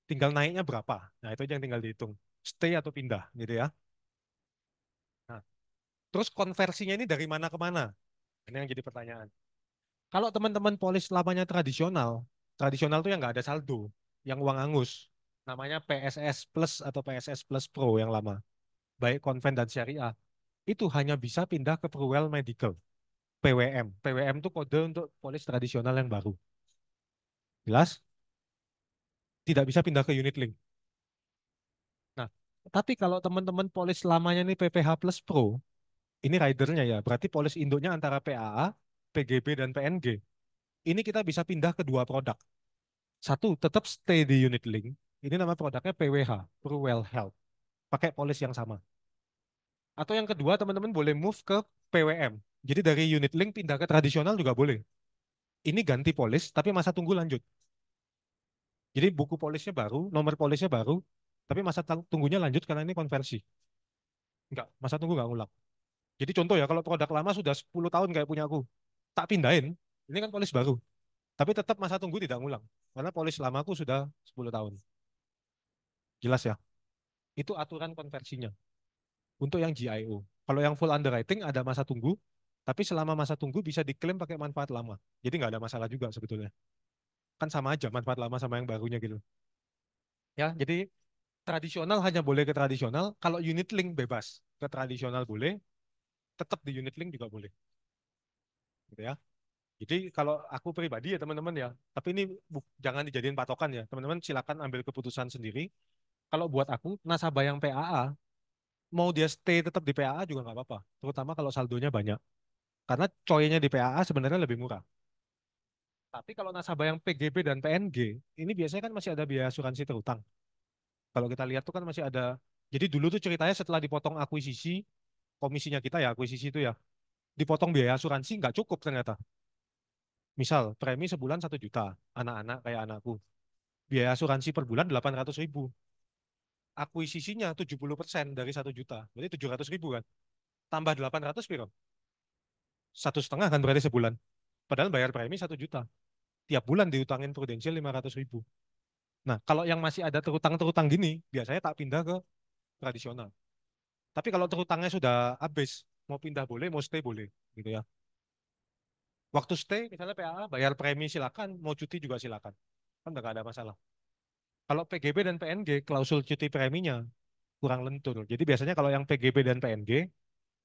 Tinggal naiknya berapa. Nah itu aja yang tinggal dihitung. Stay atau pindah gitu ya. Nah, terus konversinya ini dari mana ke mana? Ini yang jadi pertanyaan. Kalau teman-teman polis lamanya tradisional, tradisional tuh yang nggak ada saldo, yang uang angus, namanya PSS Plus atau PSS Plus Pro yang lama, baik konven dan syariah, itu hanya bisa pindah ke Perwell Medical, PWM. PWM itu kode untuk polis tradisional yang baru. Jelas? Tidak bisa pindah ke unit link. Nah, tapi kalau teman-teman polis lamanya ini PPH Plus Pro, ini ridernya ya, berarti polis induknya antara PAA, PGB, dan PNG. Ini kita bisa pindah ke dua produk. Satu, tetap stay di unit link. Ini nama produknya PWH, Prowell Health. Pakai polis yang sama. Atau yang kedua, teman-teman boleh move ke PWM. Jadi dari unit link pindah ke tradisional juga boleh. Ini ganti polis, tapi masa tunggu lanjut. Jadi buku polisnya baru, nomor polisnya baru, tapi masa tunggunya lanjut karena ini konversi. Enggak, masa tunggu enggak ngulang. Jadi contoh ya, kalau produk lama sudah 10 tahun kayak punya aku, tak pindahin, ini kan polis baru. Tapi tetap masa tunggu tidak ngulang. Karena polis lamaku sudah 10 tahun. Jelas ya? Itu aturan konversinya untuk yang GIO. Kalau yang full underwriting ada masa tunggu, Tapi selama masa tunggu bisa diklaim pakai manfaat lama. Jadi nggak ada masalah juga sebetulnya. Kan sama aja manfaat lama sama yang barunya gitu. Ya, jadi tradisional hanya boleh ke tradisional. Kalau unit link bebas. Ke tradisional boleh, tetap di unit link juga boleh. Gitu ya. Jadi kalau aku pribadi ya teman-teman ya, tapi ini jangan dijadiin patokan ya. Teman-teman silakan ambil keputusan sendiri. Kalau buat aku, nasabah yang PAA, mau dia stay tetap di PAA juga nggak apa-apa. Terutama kalau saldonya banyak. Karena coy-nya di PAA sebenarnya lebih murah. Tapi kalau nasabah yang PGB dan PNG, ini biasanya kan masih ada biaya asuransi terutang. Kalau kita lihat tuh kan masih ada. Jadi dulu tuh ceritanya setelah dipotong akuisisi, komisinya kita ya akuisisi itu ya, dipotong biaya asuransi nggak cukup ternyata. Misal premi sebulan 1 juta, anak-anak kayak anakku. Biaya asuransi per bulan 800 ribu. Akuisisinya 70% dari 1 juta. Berarti 700 ribu kan. Tambah 800 piro? 1,5 kan berarti sebulan. Padahal bayar premi 1 juta. Tiap bulan diutangin prudensial 500 ribu. Nah, kalau yang masih ada terutang-terutang gini, biasanya tak pindah ke tradisional. Tapi kalau terutangnya sudah habis, mau pindah boleh, mau stay boleh. Gitu ya. Waktu stay, misalnya PAA, bayar premi silakan, mau cuti juga silakan. Kan udah gak ada masalah. Kalau PGB dan PNG, klausul cuti preminya kurang lentur. Jadi biasanya kalau yang PGB dan PNG,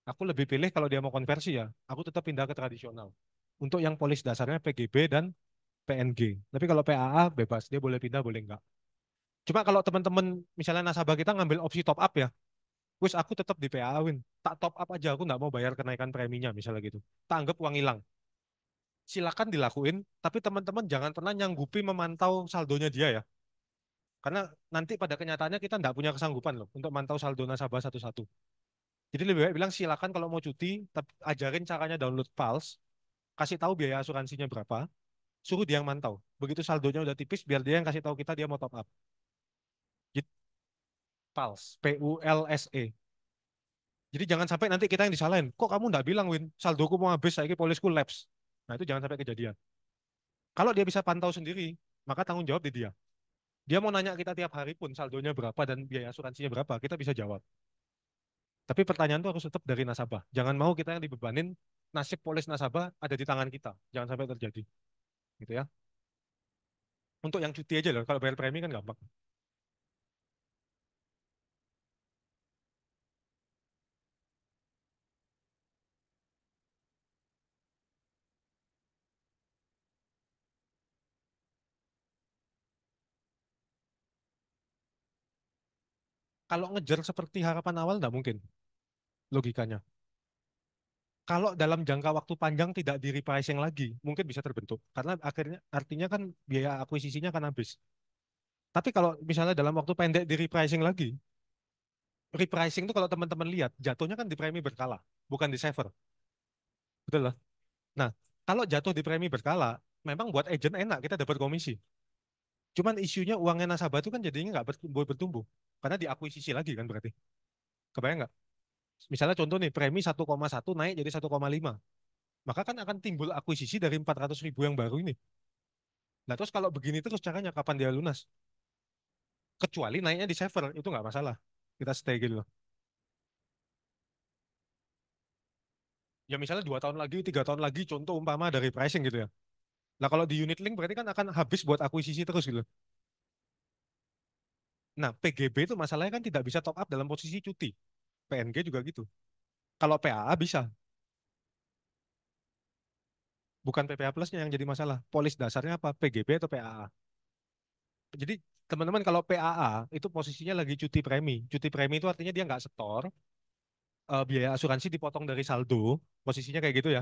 aku lebih pilih kalau dia mau konversi ya, aku tetap pindah ke tradisional. Untuk yang polis dasarnya PGB dan PNG. Tapi kalau PAA bebas, dia boleh pindah, boleh enggak. Cuma kalau teman-teman misalnya nasabah kita ngambil opsi top up ya, wis aku tetap di PAA Win. Tak top up aja, aku nggak mau bayar kenaikan preminya misalnya gitu. Tak anggap uang hilang. Silakan dilakuin, tapi teman-teman jangan pernah nyanggupi memantau saldonya dia ya. Karena nanti pada kenyataannya kita nggak punya kesanggupan loh untuk mantau saldo nasabah satu-satu. Jadi lebih baik bilang silakan kalau mau cuti, tapi ajarin caranya download Pulse, kasih tahu biaya asuransinya berapa, suruh dia yang mantau. Begitu saldonya udah tipis, biar dia yang kasih tahu kita dia mau top up. Gitu, Pulse, PULSE. Jadi jangan sampai nanti kita yang disalahin. Kok kamu nggak bilang, Win, saldoku mau habis, saya polisku lapse. Nah itu jangan sampai kejadian. Kalau dia bisa pantau sendiri, maka tanggung jawab di dia. Dia mau nanya kita tiap hari pun saldonya berapa dan biaya asuransinya berapa, kita bisa jawab. Tapi pertanyaan itu harus tetap dari nasabah. Jangan mau kita yang dibebanin nasib polis nasabah ada di tangan kita. Jangan sampai terjadi. Gitu ya. Untuk yang cuti aja loh. Kalau bayar premi kan gampang. Kalau ngejar seperti harapan awal nggak mungkin logikanya. Kalau dalam jangka waktu panjang tidak di repricing lagi, mungkin bisa terbentuk. Karena akhirnya artinya kan biaya akuisisinya akan habis. Tapi kalau misalnya dalam waktu pendek di repricing lagi, repricing itu kalau teman-teman lihat jatuhnya kan di premi berkala, bukan di saver. Betul lah. Nah, kalau jatuh di premi berkala, memang buat agent enak kita dapat komisi. Cuman isunya uangnya nasabah itu kan jadinya nggak bertumbuh. Karena diakuisisi lagi kan berarti. Kebayang nggak? Misalnya contoh nih, premi 1,1 naik jadi 1,5. Maka kan akan timbul akuisisi dari 400 ribu yang baru ini. Nah terus kalau begini terus caranya kapan dia lunas? Kecuali naiknya di saver, itu nggak masalah. Kita stay gitu loh. Ya misalnya 2 tahun lagi, 3 tahun lagi, contoh umpama dari pricing gitu ya. Nah kalau di unit link berarti kan akan habis buat akuisisi terus gitu. Nah PGB itu masalahnya kan tidak bisa top up dalam posisi cuti. PNG juga gitu. Kalau PAA bisa, bukan PPA plusnya yang jadi masalah. Polis dasarnya apa? PGB atau PAA? Jadi teman-teman kalau PAA itu posisinya lagi cuti premi. Cuti premi itu artinya dia nggak setor, biaya asuransi dipotong dari saldo, posisinya kayak gitu ya.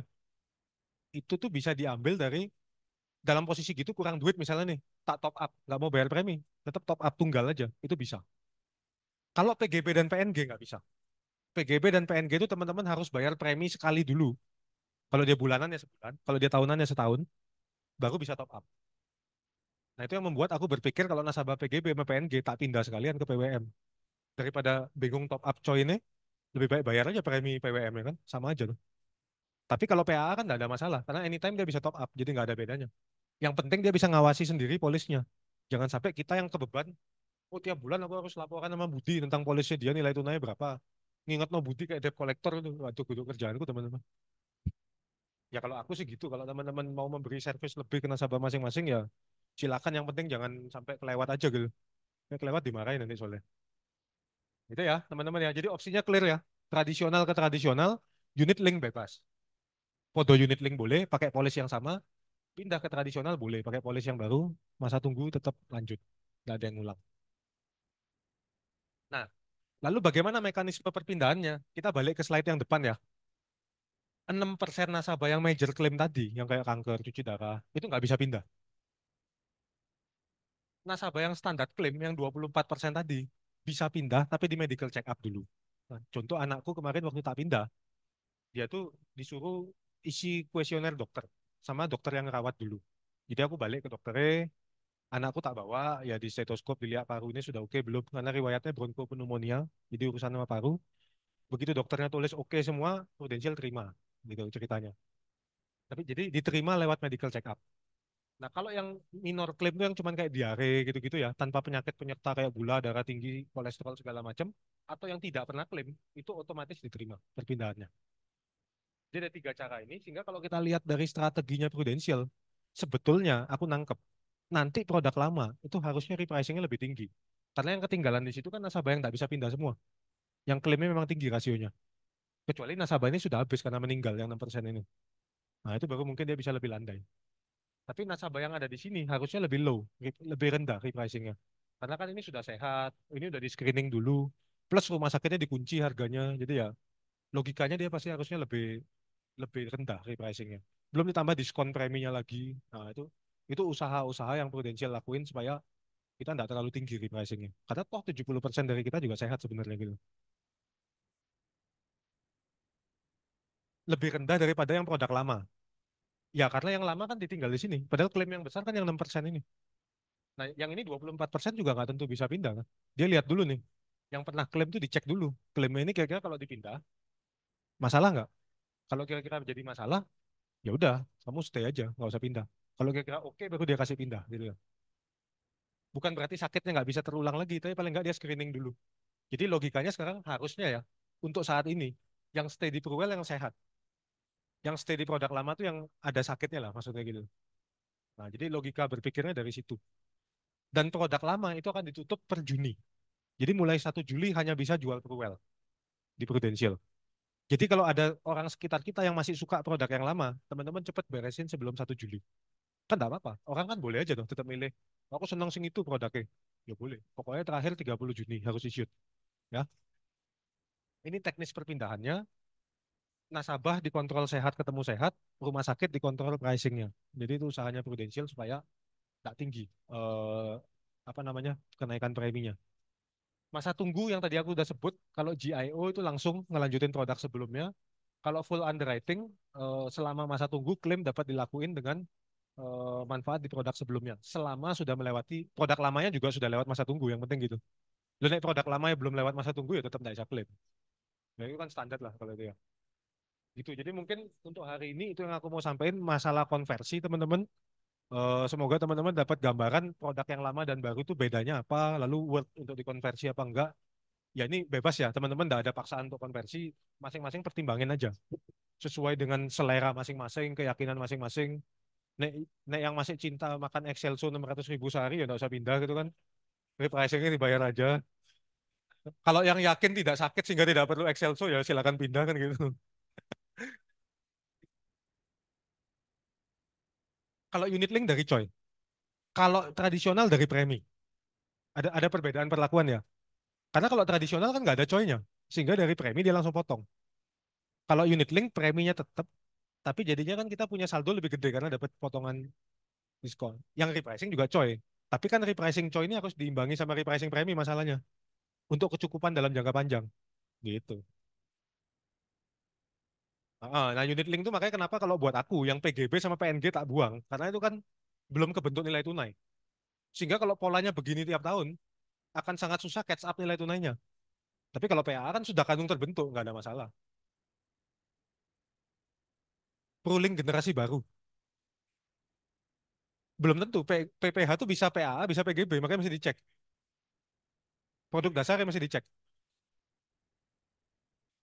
Itu tuh bisa diambil dari dalam posisi gitu kurang duit misalnya nih, tak top up, nggak mau bayar premi, tetap top up tunggal aja, itu bisa. Kalau PGB dan PNG nggak bisa. PGB dan PNG itu teman-teman harus bayar premi sekali dulu. Kalau dia bulanan ya sebulan, kalau dia tahunan ya setahun, baru bisa top up. Nah itu yang membuat aku berpikir kalau nasabah PGB sama PNG tak pindah sekalian ke PWM. Daripada bingung top up coy ini, lebih baik bayar aja premi PWM ya kan, sama aja loh. Tapi kalau PAA kan nggak ada masalah, karena anytime dia bisa top up, jadi nggak ada bedanya. Yang penting dia bisa ngawasi sendiri polisnya. Jangan sampai kita yang kebeban, oh tiap bulan aku harus laporan sama Budi tentang polisnya dia nilai tunai berapa. Nginget no Budi kayak debt collector itu, waduh kudu kerjaanku teman-teman. Ya kalau aku sih gitu, kalau teman-teman mau memberi servis lebih ke nasabah masing-masing ya silakan, yang penting jangan sampai kelewat aja gitu. Ya, kelewat dimarahin nanti soalnya. Itu ya teman-teman ya. Jadi opsinya clear ya. Tradisional ke tradisional, unit link bebas. Podo unit link boleh, pakai polis yang sama, pindah ke tradisional boleh, pakai polis yang baru, masa tunggu tetap lanjut. Nggak ada yang ngulang. Nah, lalu bagaimana mekanisme perpindahannya? Kita balik ke slide yang depan ya. 6% nasabah yang major claim tadi, yang kayak kanker, cuci darah, itu nggak bisa pindah. Nasabah yang standar klaim yang 24% tadi bisa pindah tapi di medical check up dulu. Nah, contoh anakku kemarin waktu tak pindah, dia tuh disuruh isi kuesioner dokter sama dokter yang ngerawat dulu. Jadi aku balik ke dokternya, anakku tak bawa, ya di stetoskop dilihat parunya sudah oke belum, karena riwayatnya bronkopneumonia, jadi urusan sama paru. Begitu dokternya tulis oke semua, Prudential terima, gitu ceritanya. Tapi jadi diterima lewat medical check up. Nah, kalau yang minor claim itu yang cuman kayak diare gitu-gitu ya, tanpa penyakit penyerta kayak gula, darah tinggi, kolesterol segala macam, atau yang tidak pernah klaim, itu otomatis diterima perpindahannya. Jadi ada tiga cara ini, sehingga kalau kita lihat dari strateginya Prudential, sebetulnya aku nangkep, nanti produk lama itu harusnya repricingnya lebih tinggi. Karena yang ketinggalan di situ kan nasabah yang nggak bisa pindah semua. Yang klaimnya memang tinggi rasionya. Kecuali nasabah ini sudah habis karena meninggal yang 6% ini. Nah, itu baru mungkin dia bisa lebih landai. Tapi nasabah yang ada di sini harusnya lebih low, lebih rendah repricingnya. Karena kan ini sudah sehat, ini udah di screening dulu, plus rumah sakitnya dikunci harganya, jadi ya logikanya dia pasti harusnya lebih lebih rendah repricingnya. Belum ditambah diskon preminya lagi. Nah itu usaha-usaha yang Prudential lakuin supaya kita nggak terlalu tinggi repricingnya. Karena toh 70% dari kita juga sehat sebenarnya gitu. Lebih rendah daripada yang produk lama. Ya karena yang lama kan ditinggal di sini. Padahal klaim yang besar kan yang 6% ini. Nah, yang ini 24% juga nggak tentu bisa pindah kan. Dia lihat dulu nih, yang pernah klaim tuh dicek dulu. Klaimnya ini kira-kira kalau dipindah, masalah nggak? Kalau kira-kira jadi masalah, ya udah, kamu stay aja, nggak usah pindah. Kalau kira-kira oke, baru dia kasih pindah gitu ya. Bukan berarti sakitnya nggak bisa terulang lagi, tapi paling nggak dia screening dulu. Jadi logikanya sekarang harusnya ya, untuk saat ini, yang stay di Purwell yang sehat. Yang stay di produk lama tuh yang ada sakitnya lah, maksudnya gitu. Nah, jadi logika berpikirnya dari situ. Dan produk lama itu akan ditutup per Juni. Jadi mulai 1 Juli hanya bisa jual Purwell di Prudential. Jadi kalau ada orang sekitar kita yang masih suka produk yang lama, teman-teman cepat beresin sebelum 1 Juli. Kan enggak apa-apa. Orang kan boleh aja dong tetap milih. Aku senang sing itu produknya. Ya boleh. Pokoknya terakhir 30 Juni harus issued. Ya. Ini teknis perpindahannya. Nasabah dikontrol sehat ketemu sehat, rumah sakit dikontrol pricingnya. Jadi itu usahanya Prudential supaya tak tinggi apa namanya kenaikan preminya. Masa tunggu yang tadi aku udah sebut, kalau GIO itu langsung ngelanjutin produk sebelumnya. Kalau full underwriting, selama masa tunggu klaim dapat dilakuin dengan manfaat di produk sebelumnya. Selama sudah melewati, produk lamanya juga sudah lewat masa tunggu, yang penting gitu. Lu naik produk lamanya belum lewat masa tunggu ya tetap tidak bisa klaim. Ya, itu kan standar lah kalau itu ya. Gitu. Jadi mungkin untuk hari ini itu yang aku mau sampaikan masalah konversi teman-teman. Semoga teman-teman dapat gambaran produk yang lama dan baru itu bedanya apa, lalu worth untuk dikonversi apa enggak. Ya ini bebas ya, teman-teman tidak ada paksaan untuk konversi, masing-masing pertimbangin aja. Sesuai dengan selera masing-masing, keyakinan masing-masing. Nek, nek yang masih cinta makan Excelso 600.000 sehari ya nggak usah pindah gitu kan. Repricingnya dibayar aja. Kalau yang yakin tidak sakit sehingga tidak perlu Excelso ya silakan pindah kan gitu. Kalau unit link dari Choi. Kalau tradisional dari premi. Ada perbedaan perlakuan ya. Karena kalau tradisional kan nggak ada Choi-nya. Sehingga dari premi dia langsung potong. Kalau unit link preminya tetap, tapi jadinya kan kita punya saldo lebih gede karena dapat potongan diskon. Yang repricing juga Choi. Tapi kan repricing Choi ini harus diimbangi sama repricing premi masalahnya. Untuk kecukupan dalam jangka panjang. Gitu. Nah, unit link itu makanya kenapa kalau buat aku yang PGB sama PNG tak buang, karena itu kan belum kebentuk nilai tunai. Sehingga kalau polanya begini tiap tahun, akan sangat susah catch up nilai tunainya. Tapi kalau PAA kan sudah kandung terbentuk, nggak ada masalah. Ruling generasi baru. Belum tentu. PPH itu bisa PAA, bisa PGB, makanya mesti dicek. Produk dasarnya mesti dicek.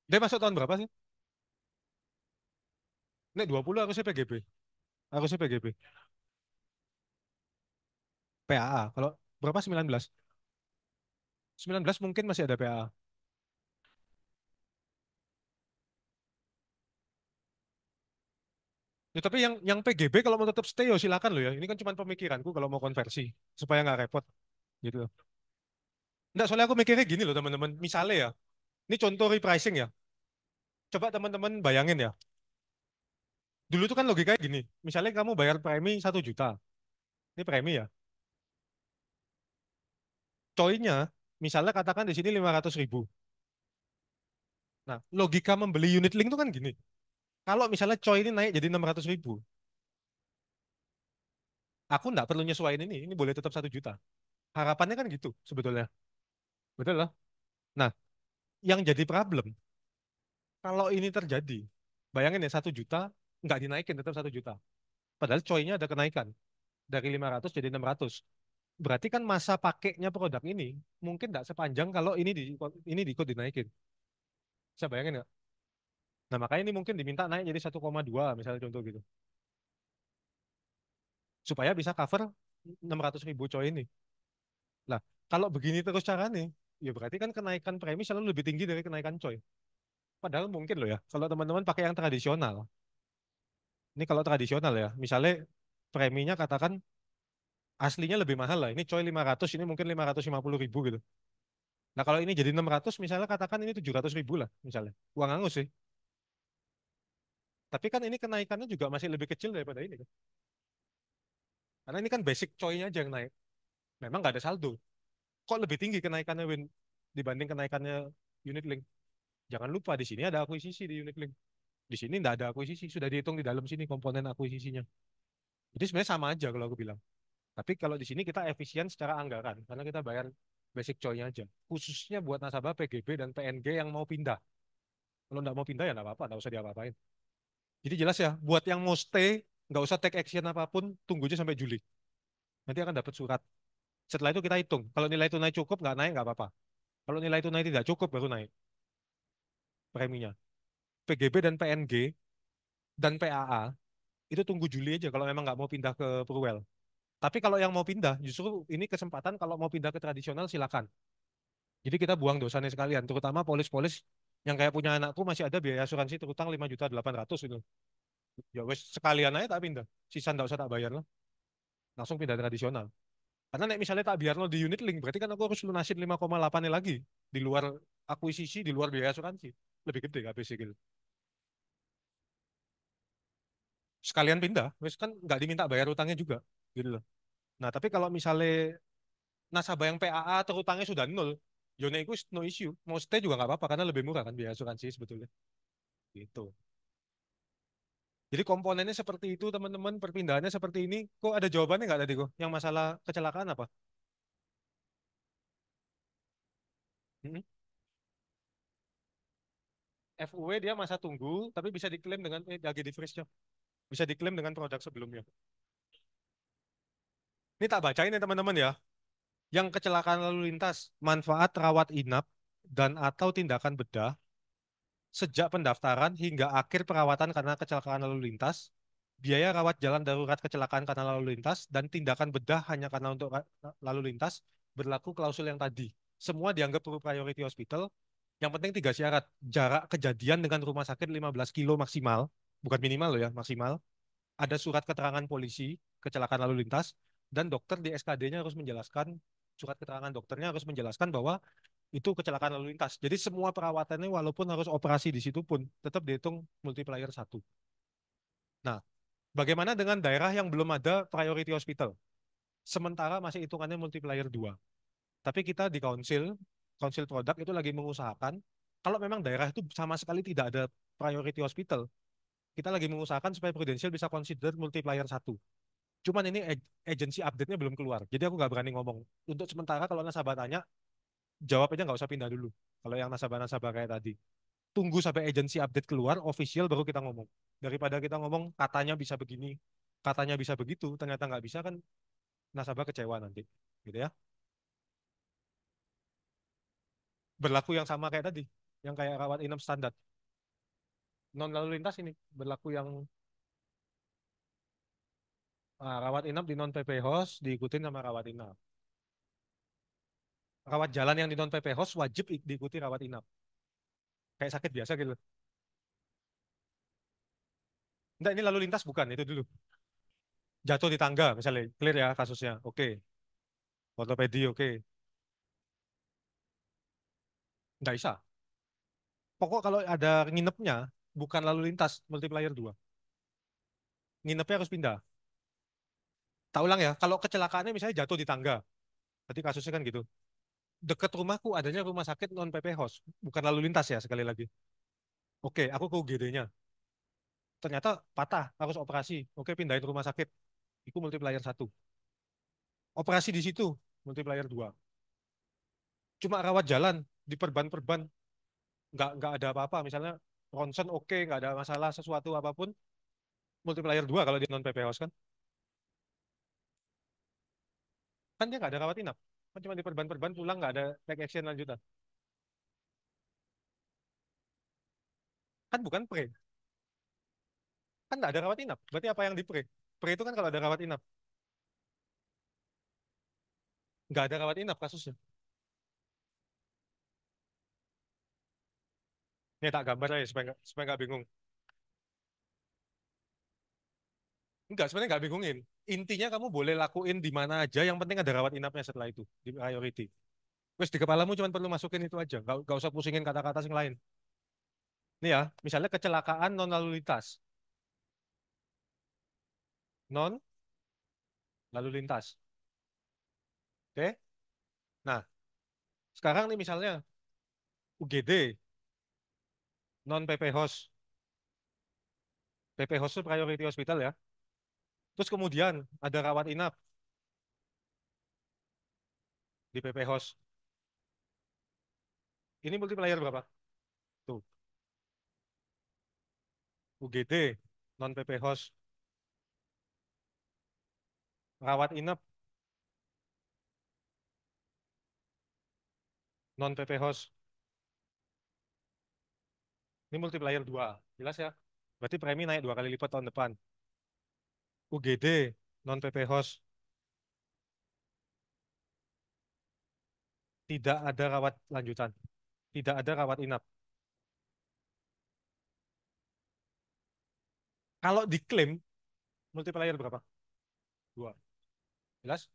Dia masuk tahun berapa sih? Nek 20 harusnya PGB. Harusnya PGB. PAA. Kalau berapa 19? 19 mungkin masih ada PAA. Ya, tapi yang PGB kalau mau tetap stay, yo silakan loh ya. Ini kan cuma pemikiranku kalau mau konversi supaya nggak repot gitu loh. Nggak, soalnya aku mikirnya gini loh teman-teman. Misalnya ya, ini contoh repricing ya. Coba teman-teman bayangin ya. Dulu tuh kan logikanya gini. Misalnya kamu bayar premi 1 juta. Ini premi ya. Coinnya, misalnya katakan di sini 500 ribu. Nah, logika membeli unit link tuh kan gini. Kalau misalnya coin ini naik jadi 600 ribu, aku nggak perlu nyesuaiin ini boleh tetap 1 juta. Harapannya kan gitu sebetulnya. Betul lah. Nah, yang jadi problem, kalau ini terjadi, bayangin ya 1 juta, nggak dinaikin tetap 1 juta. Padahal coinnya ada kenaikan dari 500 jadi 600. Berarti kan masa pakainya produk ini mungkin nggak sepanjang kalau ini diikut dinaikin. Bisa bayangin nggak? Nah, makanya ini mungkin diminta naik jadi 1,2 misalnya contoh gitu. Supaya bisa cover 600 ribu coin ini. Lah, kalau begini terus caranya, ya berarti kan kenaikan premi selalu lebih tinggi dari kenaikan coin. Padahal mungkin loh ya, kalau teman-teman pakai yang tradisional, ini kalau tradisional ya, misalnya preminya katakan aslinya lebih mahal lah. Ini coin 500, ini mungkin 550 ribu gitu. Nah kalau ini jadi 600, misalnya katakan ini 700 ribu lah, misalnya. Uang angus sih. Tapi kan ini kenaikannya juga masih lebih kecil daripada ini kan. Karena ini kan basic coinnya aja yang naik. Memang nggak ada saldo. Kok lebih tinggi kenaikannya Win dibanding kenaikannya unit link? Jangan lupa di sini ada akuisisi di unit link. Di sini nggak ada akuisisi, sudah dihitung di dalam sini komponen akuisisinya. Jadi sebenarnya sama aja kalau aku bilang. Tapi kalau di sini kita efisien secara anggaran, karena kita bayar basic coy-nya aja. Khususnya buat nasabah PGB dan PNG yang mau pindah. Kalau nggak mau pindah ya nggak apa-apa, nggak usah diapa-apain. Jadi jelas ya, buat yang mau stay, nggak usah take action apapun, tunggu aja sampai Juli. Nanti akan dapat surat. Setelah itu kita hitung. Kalau nilai tunai cukup, nggak naik, nggak apa-apa. Kalau nilai tunai tidak cukup, baru naik preminya. PGB dan PNG dan PAA itu tunggu Juli aja kalau memang nggak mau pindah ke Purwell. Tapi kalau yang mau pindah, justru ini kesempatan kalau mau pindah ke tradisional silakan. Jadi kita buang dosanya sekalian, terutama polis-polis yang kayak punya anakku masih ada biaya asuransi terutang 5.800.000 itu. Ya wes sekalian aja tak pindah. Sisa nggak usah tak bayar lah. Langsung pindah tradisional. Karena nek misalnya tak biar lo di unit link, berarti kan aku harus lunasin 5,8 lagi di luar akuisisi, di luar biaya asuransi. Lebih gede KPC gitu. Sekalian pindah, wes kan nggak diminta bayar utangnya juga, gitu loh. Nah, tapi kalau misalnya nasabah yang PAA terutangnya sudah nol, Yone itu no issue. Mau stay juga nggak apa-apa karena lebih murah kan biaya asuransi sebetulnya. Gitu. Jadi komponennya seperti itu teman-teman, perpindahannya seperti ini. Kok ada jawabannya nggak tadi kok? Yang masalah kecelakaan apa? Mm-mm. FUW dia masa tunggu, tapi bisa diklaim dengan lagi di freeze job. Bisa diklaim dengan produk sebelumnya. Ini tak bacain ya teman-teman ya. Yang kecelakaan lalu lintas, manfaat rawat inap dan atau tindakan bedah sejak pendaftaran hingga akhir perawatan karena kecelakaan lalu lintas, biaya rawat jalan darurat kecelakaan karena lalu lintas, dan tindakan bedah hanya karena untuk lalu lintas, berlaku klausul yang tadi. Semua dianggap perlu priority hospital. Yang penting 3 syarat. Jarak kejadian dengan rumah sakit 15 kilo maksimal, bukan minimal loh ya, maksimal. Ada surat keterangan polisi, kecelakaan lalu lintas, dan dokter di SKD-nya harus menjelaskan, surat keterangan dokternya harus menjelaskan bahwa itu kecelakaan lalu lintas. Jadi semua perawatannya walaupun harus operasi di situ pun tetap dihitung multiplier 1. Nah, bagaimana dengan daerah yang belum ada priority hospital? Sementara masih hitungannya multiplier 2. Tapi kita di konsil produk itu lagi mengusahakan, kalau memang daerah itu sama sekali tidak ada priority hospital, kita lagi mengusahakan supaya Prudential bisa consider multiplier 1. Cuman ini agency update-nya belum keluar. Jadi aku nggak berani ngomong. Untuk sementara kalau nasabah tanya, jawab aja nggak usah pindah dulu. Kalau yang nasabah-nasabah kayak tadi. Tunggu sampai agency update keluar, official baru kita ngomong. Daripada kita ngomong katanya bisa begini, katanya bisa begitu, ternyata nggak bisa kan nasabah kecewa nanti. Gitu ya. Berlaku yang sama kayak tadi, yang kayak rawat inap standar. Non lalu lintas ini berlaku yang Nah, rawat inap di non PP House diikutin sama rawat inap. Rawat jalan yang di non PP House wajib diikuti rawat inap. Kayak sakit biasa gitu. Enggak, ini lalu lintas bukan, itu dulu. Jatuh di tangga misalnya, clear ya kasusnya. Oke. Ortopedi, oke. Enggak bisa. Pokok kalau ada nginepnya, bukan lalu lintas, multiplier 2. Nginepnya harus pindah. Tak ulang ya, kalau kecelakaannya misalnya jatuh di tangga, berarti kasusnya kan gitu. Dekat rumahku adanya rumah sakit non PP House, bukan lalu lintas ya sekali lagi. Oke, aku ke UGD-nya. Ternyata patah, harus operasi. Oke, pindahin rumah sakit. Itu multiplier 1. Operasi di situ, multiplier 2. Cuma rawat jalan, di perban-perban, nggak ada apa-apa. Misalnya ronsen oke, nggak ada masalah sesuatu apapun, multiplier 2 kalau di non PP House kan. Kan dia nggak ada rawat inap. Kan cuma di perban-perban pulang nggak ada take action lanjutan. Kan bukan pre. Kan nggak ada rawat inap. Berarti apa yang di pre? Pre itu kan kalau ada rawat inap. Nggak ada rawat inap kasusnya. Ini tak gambar aja supaya nggak bingung. Enggak, sebenarnya nggak bingungin. Intinya kamu boleh lakuin di mana aja, yang penting ada rawat inapnya setelah itu, di priority. Terus di kepalamu cuma perlu masukin itu aja, nggak usah pusingin kata-kata yang lain. Nih ya, misalnya kecelakaan non lalu lintas. Non lalu lintas. Oke? Nah, sekarang nih misalnya UGD, non PP House. PP House itu priority hospital ya. Terus kemudian ada rawat inap di PP House. Ini multiplier berapa? Tuh, UGD, non PP House, rawat inap, non PP House. Ini multiplier 2. Jelas ya? Berarti premi naik 2 kali lipat tahun depan. UGD, non PP House, tidak ada rawat lanjutan. Tidak ada rawat inap. Kalau diklaim, multiplier berapa? 2. Jelas?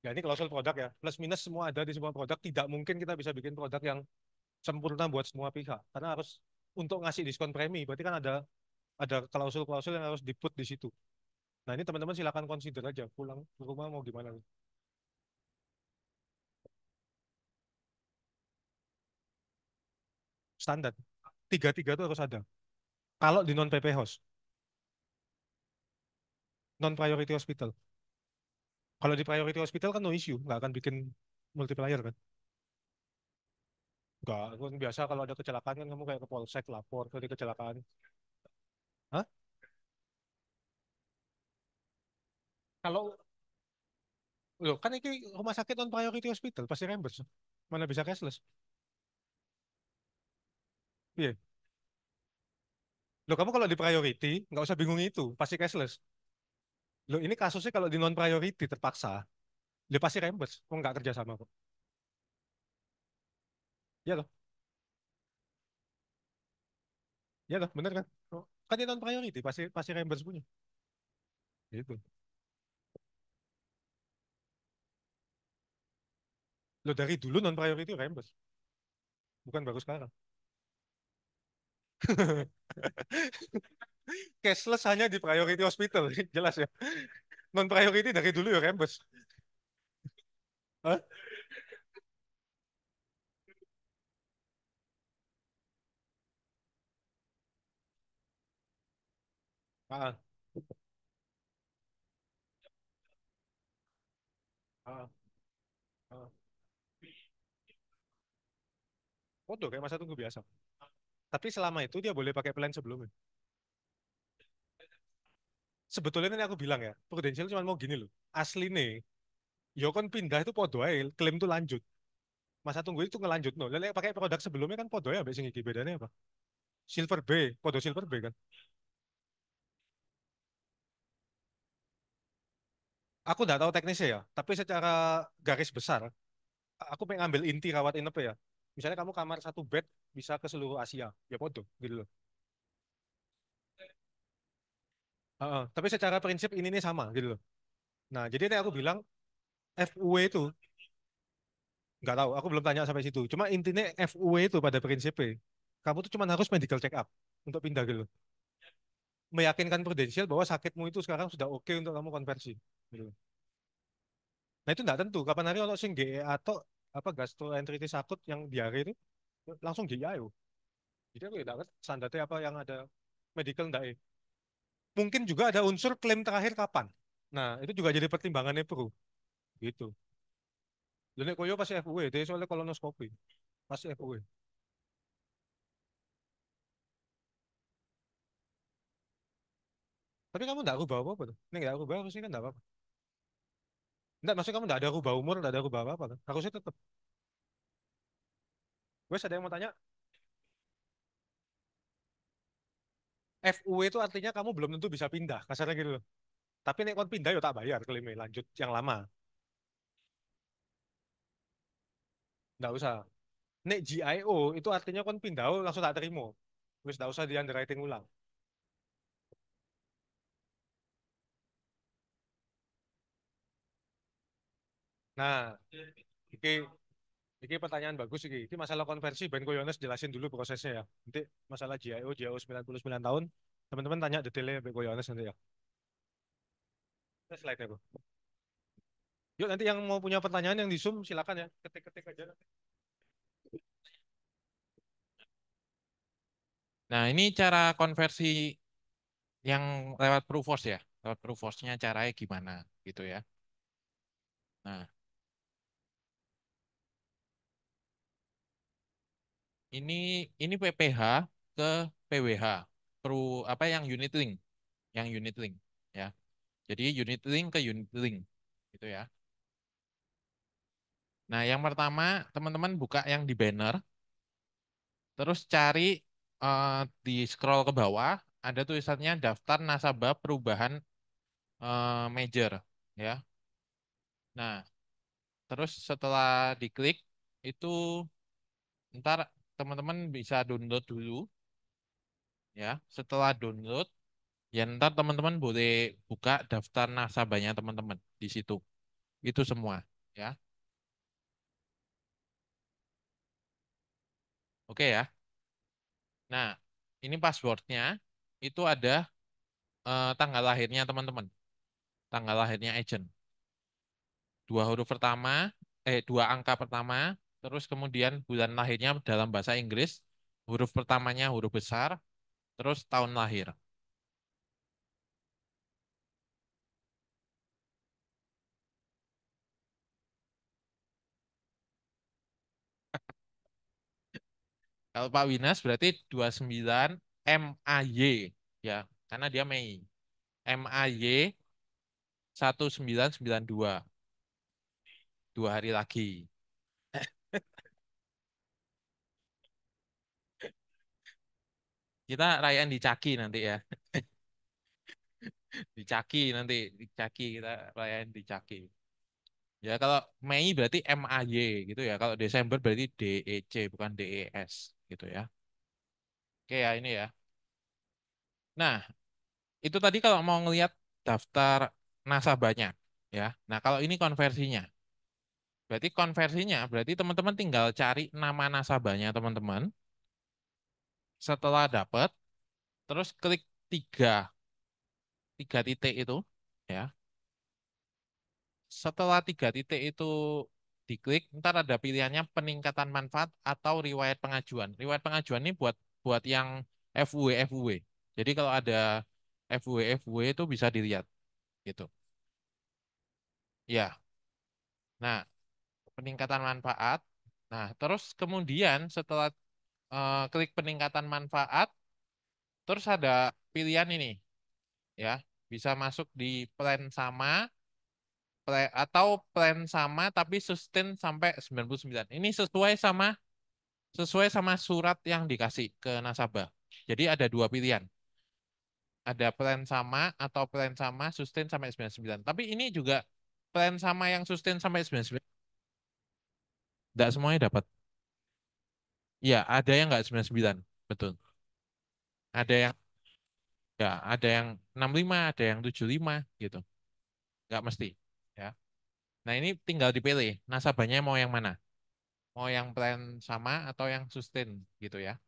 Ya ini klausul produk ya. Plus minus semua ada di semua produk. Tidak mungkin kita bisa bikin produk yang sempurna buat semua pihak. Karena harus untuk ngasih diskon premi. Berarti kan ada klausul-klausul yang harus diput di situ. Nah ini teman-teman silakan consider aja. Pulang ke rumah mau gimana. Standar. Tiga-tiga itu harus ada. Kalau di non PP House. Non priority hospital. Kalau di priority hospital kan no issue. Nggak akan bikin multiplier kan. Nggak. Kan biasa kalau ada kecelakaan kan kamu kayak ke polsek lapor kalau ada kecelakaan. Hah? Kalau Loh, kan ini rumah sakit non priority hospital pasti reimburse. Mana bisa cashless? Iya. Loh, kamu kalau di priority nggak usah bingung itu, pasti cashless. Loh, ini kasusnya kalau di non priority terpaksa, dia pasti reimburse. Kok nggak kerja sama kok? Iya loh, iya loh, bener kan? Oh, kan di non priority pasti pasti reimburse punya. Gitu. Loh, dari dulu non priority reimburse, bukan baru sekarang. Cashless hanya di priority hospital, jelas ya. Non priority dari dulu ya reimburse. Hah? Ah, ah, ah. Waduh, kayak masa tunggu biasa. Tapi selama itu dia boleh pakai plan sebelumnya. Sebetulnya ini aku bilang ya, Prudential cuma mau gini loh. Asli nih, yo kan pindah itu podo ae, klaim tuh lanjut. Masa tunggu itu ngelanjut no. Lalu pakai produk sebelumnya kan podo ya, sampai sing iki bedanya apa? Silver B, kode Silver B kan. Aku nggak tahu teknisnya ya, tapi secara garis besar, aku pengen ngambil inti rawat inap ya. Misalnya kamu kamar satu bed bisa ke seluruh Asia, ya podo gitu loh. Heeh, tapi secara prinsip ini nih sama gitu loh. Nah, jadi tadi aku bilang FUW itu nggak tahu, aku belum tanya sampai situ. Cuma intinya FUW itu pada prinsipnya, kamu tuh cuma harus medical check up untuk pindah gitu loh. Meyakinkan prudensial bahwa sakitmu itu sekarang sudah oke untuk kamu konversi. Gitu loh. Nah itu nggak tentu. Kapan hari kalau sing GE atau apa gastroenteritis akut yang diare itu langsung GIAO. Jadi aku ya nggak ngerti standarnya apa yang ada medical enggak ya. Mungkin juga ada unsur klaim terakhir kapan. Nah itu juga jadi pertimbangannya perlu. Gitu. Jadi koyo pasti FUW, dia soalnya kolonoskopi. Pasti FUW. Tapi kamu nggak rubah apa-apa tuh. Ini nggak rubah harusnya kan nggak apa-apa. Nggak, maksudnya kamu nggak ada rubah umur, nggak ada rubah apa-apa kan. Harusnya tetap. Wes ada yang mau tanya? FUW itu artinya kamu belum tentu bisa pindah. Kasarnya gitu loh. Tapi nek kon pindah ya tak bayar klaimnya lanjut yang lama. Nggak usah. Nek GIO itu artinya kon pindah oh, langsung tak terima. Wes nggak usah di underwriting ulang. Nah, iki iki pertanyaan bagus iki. Iki masalah konversi Ben Koyones jelasin dulu prosesnya ya. Nanti masalah GIO 99 tahun, teman-teman tanya detailnya Ben Koyones nanti ya. Nah, slide-nya, Bro. Yuk nanti yang mau punya pertanyaan yang di Zoom silakan ya, ketik-ketik aja nanti. Nah, ini cara konversi yang lewat Proofos ya. Lewat Proofos-nya caranya gimana gitu ya. Nah, ini ini PPH ke PWH. Apa yang unit link, yang unit link ya. Jadi unit link ke unit link gitu ya. Nah, yang pertama teman-teman buka yang di banner, terus cari di scroll ke bawah ada tulisannya daftar nasabah perubahan major ya. Nah, terus setelah diklik itu ntar teman-teman bisa download dulu ya. Setelah download, ya ntar teman-teman boleh buka daftar nasabahnya teman-teman di situ. Itu semua ya. Oke ya. Nah, ini passwordnya itu ada tanggal lahirnya teman-teman. Tanggal lahirnya agent. Dua huruf pertama, dua angka pertama, terus kemudian bulan lahirnya dalam bahasa Inggris, huruf pertamanya huruf besar, terus tahun lahir. Kalau Pak Winas berarti 29 MAY ya, karena dia Mei. MAY 1992, 2 hari lagi. Kita rayain di Caki nanti ya. Di Caki nanti, di Caki kita rayain di Caki. Ya kalau Mei berarti MAY gitu ya. Kalau Desember berarti DEC bukan DES gitu ya. Oke ya ini ya. Nah, itu tadi kalau mau ngelihat daftar nasabahnya ya. Nah, kalau ini konversinya. Berarti konversinya berarti teman-teman tinggal cari nama nasabahnya teman-teman. Setelah dapat, terus klik tiga, tiga titik itu ya. Setelah tiga titik itu diklik, ntar ada pilihannya peningkatan manfaat atau riwayat pengajuan. Riwayat pengajuan ini buat buat yang FUW FUW. Jadi kalau ada FUW FUW itu bisa dilihat gitu. Ya. Nah, peningkatan manfaat. Nah, terus kemudian setelah klik peningkatan manfaat, terus ada pilihan ini ya. Bisa masuk di plan sama atau plan sama tapi sustain sampai 99. Ini sesuai sama surat yang dikasih ke nasabah. Jadi ada dua pilihan. Ada plan sama atau plan sama sustain sampai 99. Tapi ini juga plan sama yang sustain sampai 99. Tidak semuanya dapat. Iya, ada yang nggak 99. Betul. Ada yang ya, ada yang 65, ada yang 75 gitu. Nggak mesti. Ya. Nah, ini tinggal dipilih nasabahnya mau yang mana. Mau yang plan sama atau yang sustain gitu ya.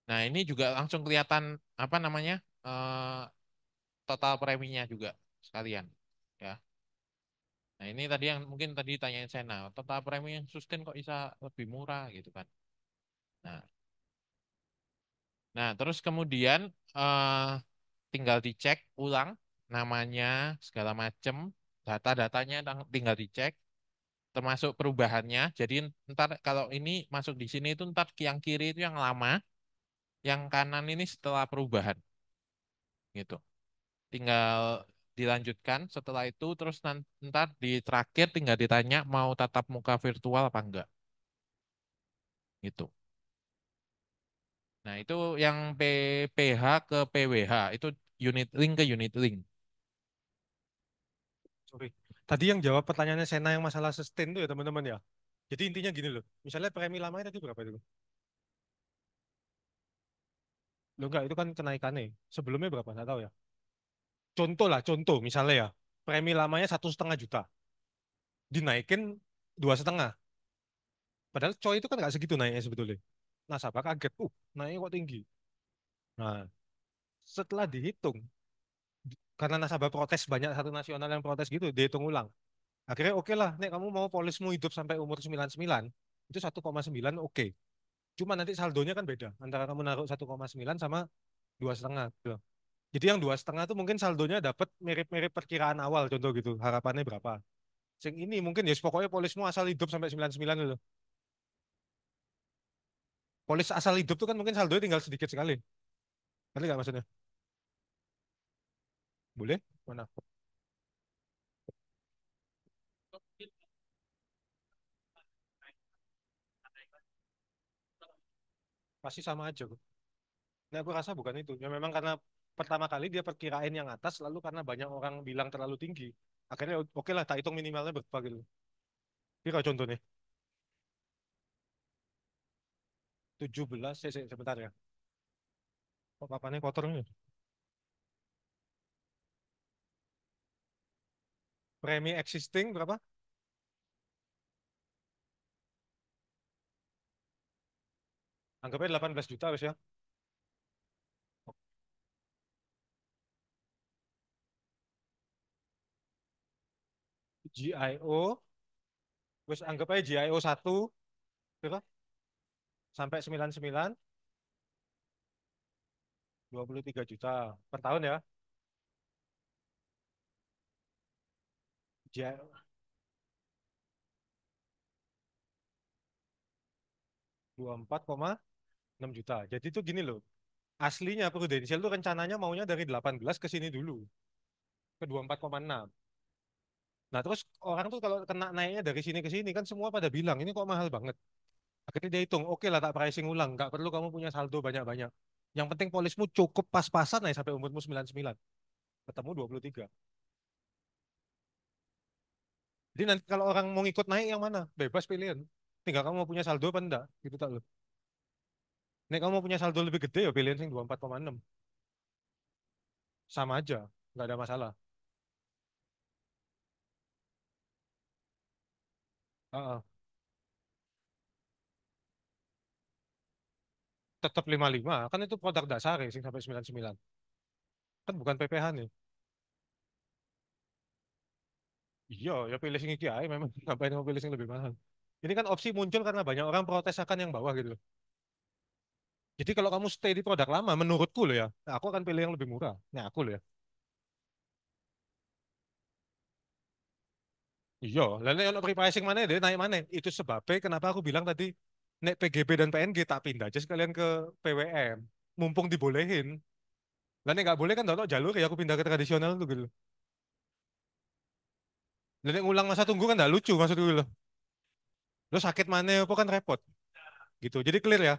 Nah, ini juga langsung kelihatan apa namanya? Total preminya juga sekalian. Ya. Nah, ini tadi yang mungkin tadi tanyain saya, nah, total premi yang sustain kok bisa lebih murah gitu kan. Nah, nah terus kemudian eh, tinggal dicek ulang namanya segala macem, data-datanya tinggal dicek, termasuk perubahannya. Jadi ntar kalau ini masuk di sini itu ntar yang kiri itu yang lama, yang kanan ini setelah perubahan gitu. Tinggal dilanjutkan setelah itu terus ntar di terakhir tinggal ditanya mau tatap muka virtual apa enggak gitu. Nah, itu yang PPH ke PWH, itu unit link ke unit link. Sorry. Tadi yang jawab pertanyaannya Sena yang masalah sustain tuh ya teman-teman ya. Jadi intinya gini loh. Misalnya premi lamanya tadi berapa itu? Lo enggak, itu kan kenaikannya. Sebelumnya berapa? Nggak tahu ya. Contoh lah, contoh misalnya ya. Premi lamanya 1,5 juta. Dinaikin 2,5. Padahal coy itu kan nggak segitu naiknya sebetulnya. Nasabah kaget. Naiknya kok tinggi. Nah, setelah dihitung, karena nasabah protes banyak satu nasional yang protes gitu, dihitung ulang. Akhirnya oke lah, nek kamu mau polismu hidup sampai umur 99, itu 1,9 oke. Cuma nanti saldonya kan beda antara kamu naruh 1,9 sama 2,5 gitu. Jadi yang 2,5 itu mungkin saldonya dapat mirip-mirip perkiraan awal contoh gitu, harapannya berapa. Sing ini mungkin ya pokoknya polismu asal hidup sampai 99 gitu. Polis asal hidup tuh kan mungkin saldonya tinggal sedikit sekali. Ngerti nggak maksudnya? Boleh? Mana? Pasti sama aja. Nah, aku rasa bukan itu. Ya memang karena pertama kali dia perkirain yang atas, lalu karena banyak orang bilang terlalu tinggi. Akhirnya oke lah, tak hitung minimalnya berapa gitu. Ini kalau contohnya, 17, sebentar ya. Kok papannya kotor nih? Premi existing berapa? Anggapnya 18 juta wes ya. GIO, wes anggap aja GIO 1, berapa? Sampai 99, 23 juta per tahun ya. GIO 24,6 juta. Jadi itu gini loh. Aslinya Prudential tuh rencananya maunya dari 18 ke sini dulu, ke 24,6. Nah, terus orang tuh kalau kena naiknya dari sini ke sini kan semua pada bilang ini kok mahal banget. Akhirnya dia hitung, oke lah tak pricing ulang, nggak perlu kamu punya saldo banyak-banyak. Yang penting polismu cukup pas-pasan aja sampai umurmu 99. Ketemu 23. Jadi nanti kalau orang mau ngikut naik yang mana? Bebas pilihan. Tinggal kamu mau punya saldo apa enggak? Gitu tak lo. Nek kamu mau punya saldo lebih gede ya pilihan sing 24,6. Sama aja, nggak ada masalah. Heeh. Tetap 55, kan itu produk dasar ya, sing sampai 99. Kan bukan PPH nih. Iya, ya pilih sing iki ae memang. Ngapain mau pilih sing lebih mahal? Ini kan opsi muncul karena banyak orang protes akan yang bawah gitu loh. Jadi kalau kamu stay di produk lama, menurutku loh ya, nah aku akan pilih yang lebih murah. Nah aku loh ya. Iya, lalu yang repricing mana deh, naik mana? Itu sebabnya kenapa aku bilang tadi, nek PGB dan PNG tak pindah aja sekalian ke PWM. Mumpung dibolehin. Lalu nggak boleh kan, kalau jalur ya aku pindah ke tradisional tuh gitu. Lalu ngulang masa tunggu kan nggak lucu maksudku loh. Lo sakit mana apa kan repot gitu. Jadi clear ya.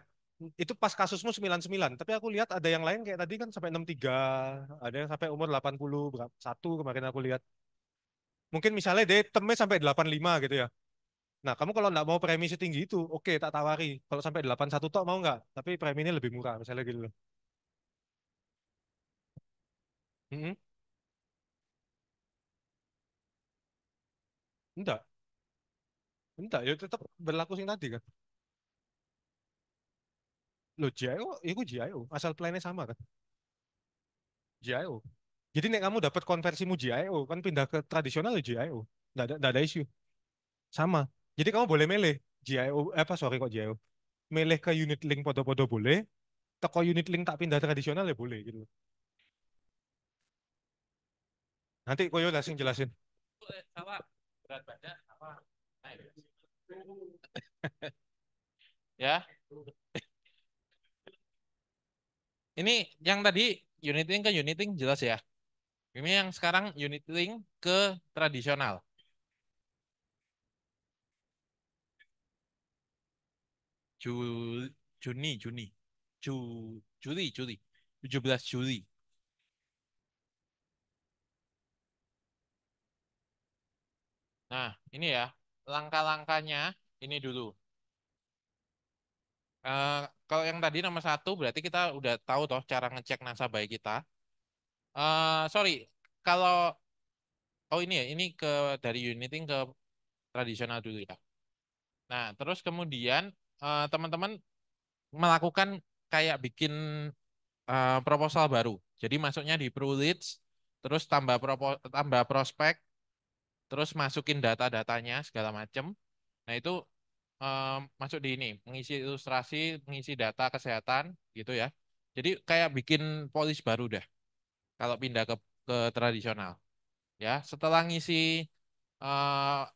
Itu pas kasusmu 99, tapi aku lihat ada yang lain kayak tadi kan sampai 63, ada yang sampai umur 80 berapa satu kemarin aku lihat. Mungkin misalnya dia temnya sampai 85 gitu ya. Nah, kamu kalau nggak mau premi setinggi itu, oke tak tawari. Kalau sampai 81 tok mau nggak? Tapi preminya lebih murah misalnya gitu loh. Mm-mm. Enggak, enggak ya tetap berlaku sing tadi kan. Loh, GIO, itu GIO, asal plannya sama kan. GIO. Jadi nek kamu dapat konversimu GIO, kan pindah ke tradisional ya GIO. Nggak ada isu. Sama. Jadi kamu boleh milih GIO, apa sorry kok GIO. Milih ke unit link podo-podo boleh, toko unit link tak pindah tradisional ya boleh gitu. Nanti koyo langsung jelasin. Salah berat badan apa? Ya, ini yang tadi unit link ke unit link jelas ya. Ini yang sekarang unit link ke tradisional. Jul, Juni. Juli. 17 Juli. Nah, ini ya, langkah-langkahnya ini dulu. Eh, Kalau yang tadi nomor satu berarti kita udah tahu toh cara ngecek nasabah kita. Sorry, kalau oh ini ya, ini ke dari uniting ke tradisional dulu ya. Nah, terus kemudian teman-teman melakukan kayak bikin proposal baru. Jadi masuknya di ProLeads, terus tambah prospek, terus masukin data-datanya segala macam. Nah, itu masuk di ini, mengisi ilustrasi, mengisi data kesehatan gitu ya. Jadi kayak bikin polis baru dah kalau pindah ke tradisional. Ya, setelah ngisi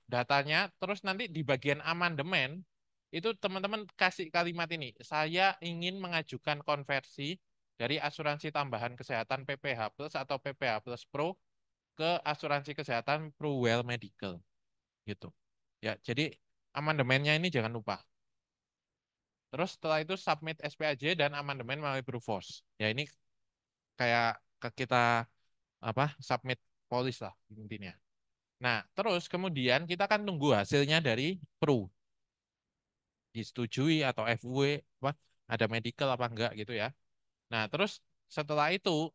datanya, terus nanti di bagian amandemen itu teman-teman kasih kalimat ini, saya ingin mengajukan konversi dari asuransi tambahan kesehatan PPH Plus atau PPH Plus Pro ke asuransi kesehatan ProWell Medical gitu. Ya, jadi amandemennya ini jangan lupa. Terus setelah itu submit SPAJ dan amandemen melalui Brufos. Ya ini kayak ke kita apa submit polis lah intinya. Nah, terus kemudian kita akan tunggu hasilnya dari Pro, disetujui atau FUW, apa, ada medical apa enggak gitu ya. Nah, terus setelah itu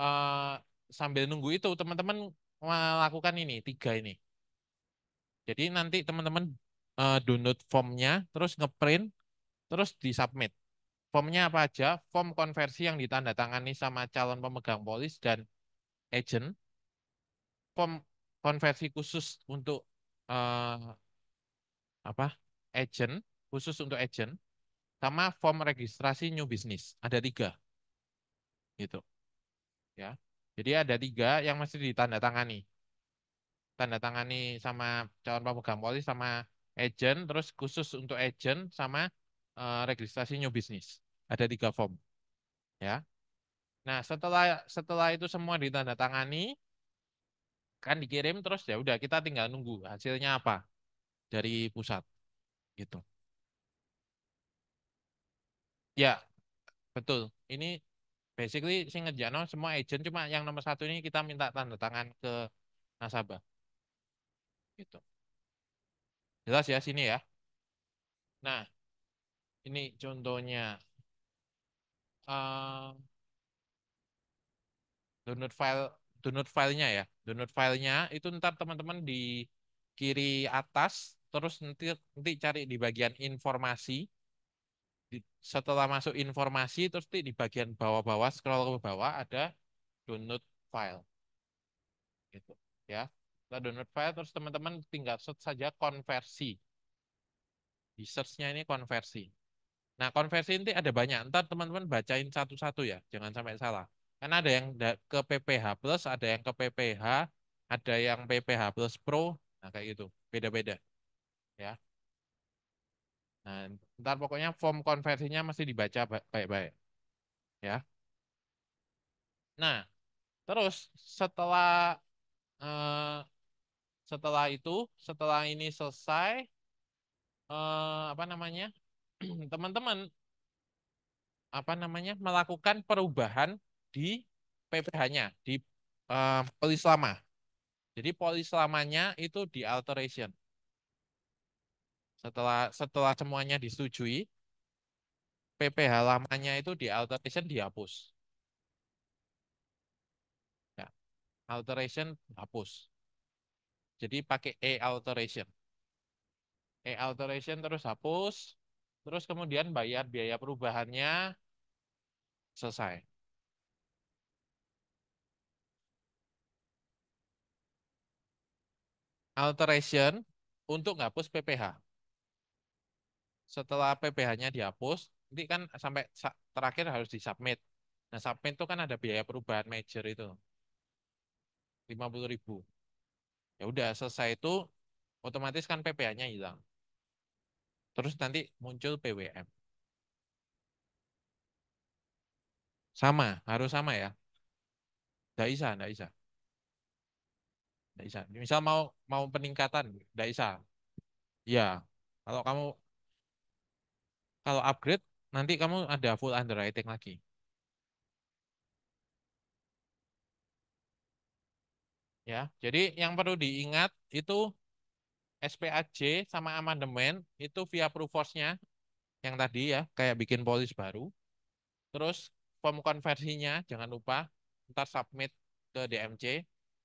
eh, sambil nunggu itu teman-teman melakukan ini, tiga ini. Jadi nanti teman-teman download formnya, terus ngeprint, terus disubmit. Formnya apa aja? Form konversi yang ditandatangani sama calon pemegang polis dan agent. Form konversi khusus untuk eh, apa? Agent, khusus untuk agent. Sama form registrasi new business. Ada tiga, gitu ya. Jadi ada tiga yang mesti ditandatangani. Tanda tangani sama calon pemegang polis sama agent, terus khusus untuk agent sama registrasi new business. Ada tiga form, ya. Nah, setelah setelah itu semua ditandatangani, kan dikirim terus ya udah kita tinggal nunggu hasilnya apa dari pusat, gitu. Ya, betul. Ini basically sing ngerjaino semua agent cuma yang nomor satu ini kita minta tanda tangan ke nasabah, gitu. Jelas ya sini ya. Nah, ini contohnya. eh download file download filenya ya. Download filenya itu ntar teman-teman di kiri atas, terus nanti nanti cari di bagian informasi. Setelah masuk informasi terus di bagian bawah-bawah scroll ke bawah ada download file gitu ya. Setelah download file terus teman-teman tinggal search saja konversi. Di search-nya ini konversi. Nah, konversi ini ada banyak. Ntar teman-teman bacain satu-satu ya, jangan sampai salah. Karena ada yang ke PPH Plus, ada yang ke PPH, ada yang PPH Plus Pro, nah kayak gitu, beda-beda ya. Nah, ntar pokoknya form konversinya mesti dibaca baik-baik ya. Nah, terus setelah eh, setelah itu, setelah ini selesai, apa namanya, teman-teman apa namanya melakukan perubahan di PPh-nya di polis lama. Jadi polis lamanya itu di alteration. Setelah setelah semuanya disetujui, PPh lamanya itu di alteration dihapus. Ya, alteration hapus. Jadi pakai e-alteration. E-alteration terus hapus, terus kemudian bayar biaya perubahannya selesai. Alteration untuk ngapus PPh. Setelah PPh-nya dihapus, nanti kan sampai terakhir harus disubmit. Nah, submit itu kan ada biaya perubahan major itu, 50.000. Ya udah selesai itu otomatis kan PPh-nya hilang. Terus nanti muncul PWM. Sama, harus sama ya. Nggak bisa, nggak bisa. Nggak bisa. Misal mau mau peningkatan, nggak bisa. Ya, kalau kamu kalau upgrade nanti kamu ada full underwriting lagi. Ya, jadi yang perlu diingat itu SPAJ sama amandemen itu via Proofos-nya yang tadi ya, kayak bikin polis baru. Terus form konversinya jangan lupa ntar submit ke DMC,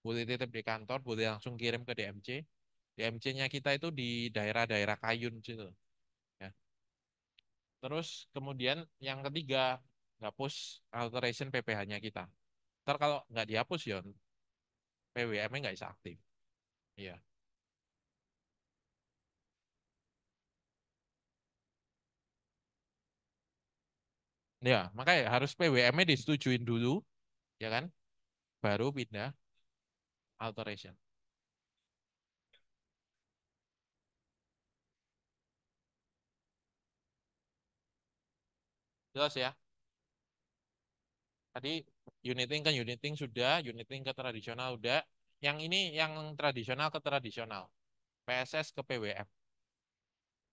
boleh titip di kantor, boleh langsung kirim ke DMC. DMC-nya kita itu di daerah-daerah Kayun situ. Ya. Terus kemudian yang ketiga, hapus alteration PPh-nya kita. Ntar kalau nggak dihapus ya PWM-nya nggak bisa aktif. Iya. Ya, makanya harus PWM-nya disetujuin dulu, ya kan? Baru pindah alteration. Jelas ya? Tadi uniting ke uniting sudah, uniting ke tradisional udah. Yang ini yang tradisional ke tradisional. PSS ke PWM.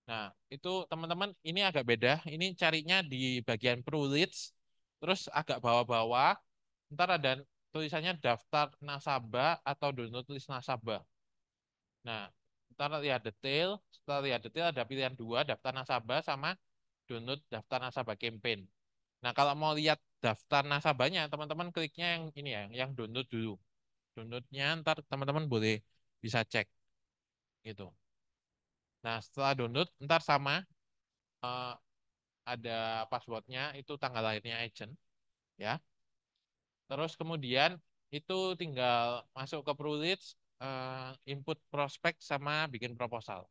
Nah, itu teman-teman ini agak beda. Ini carinya di bagian ProLeads, terus agak bawah-bawah. Ntar ada tulisannya daftar nasabah atau download list nasabah. Nah, ntar lihat detail. Setelah lihat detail ada pilihan dua, daftar nasabah sama download daftar nasabah campaign. Nah, kalau mau lihat daftar nasabahnya, teman-teman kliknya yang ini ya, yang download dulu. Downloadnya ntar teman-teman boleh bisa cek gitu. Nah, setelah download ntar sama eh, ada passwordnya itu tanggal lahirnya agent ya. Terus kemudian itu tinggal masuk ke ProLeads, input prospek sama bikin proposal.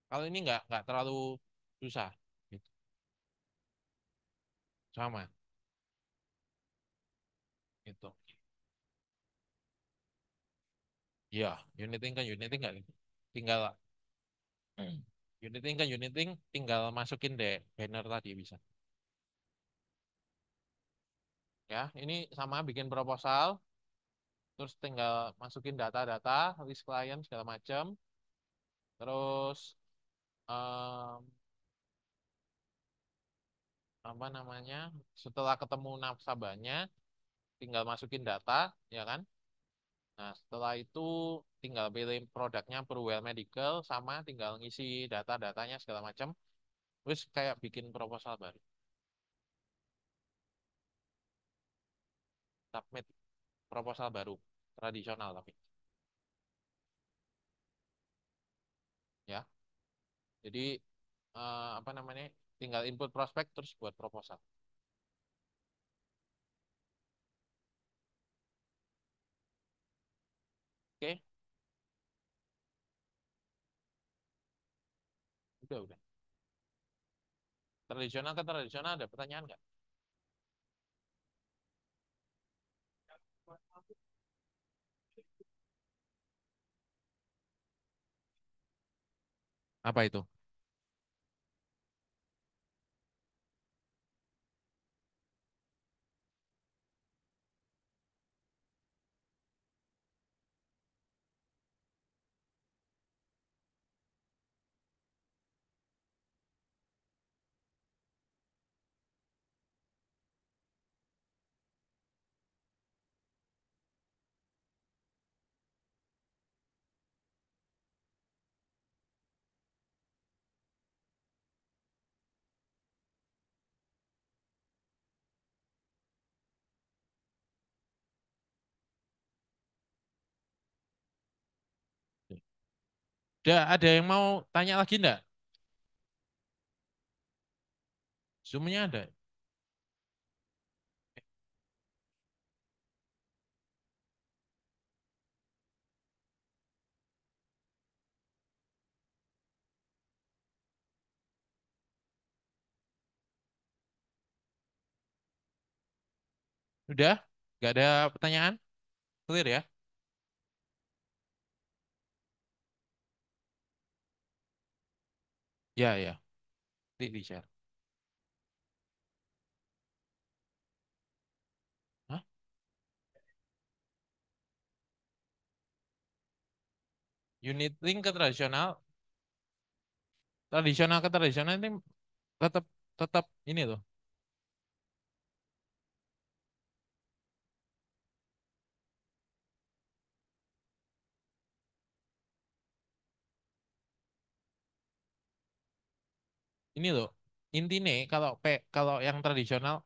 Kalau ini nggak terlalu susah gitu. Sama gitu. Ya, uniting kan uniting nggak tinggal uniting kan uniting tinggal masukin deh banner tadi bisa. Ya, ini sama bikin proposal, terus tinggal masukin data-data, list klien segala macam, terus em, apa namanya? Setelah ketemu nasabahnya, tinggal masukin data, ya kan? Nah, setelah itu tinggal pilih produknya Perwell Medical sama tinggal ngisi data-datanya segala macam, terus kayak bikin proposal baru, submit proposal baru, tradisional tapi ya. Jadi apa namanya? Tinggal input prospek terus buat proposal. Oke, udah. Tradisional ke tradisional ada pertanyaan nggak? Apa itu? Ada yang mau tanya lagi enggak? Zoom-nya ada. Udah? Nggak ada pertanyaan? Clear ya? Ya, ya. Di share. Hah? Unit link ke tradisional, tradisional ke tradisional ini tetap tetap ini tuh. Ini loh. Intinya kalau yang tradisional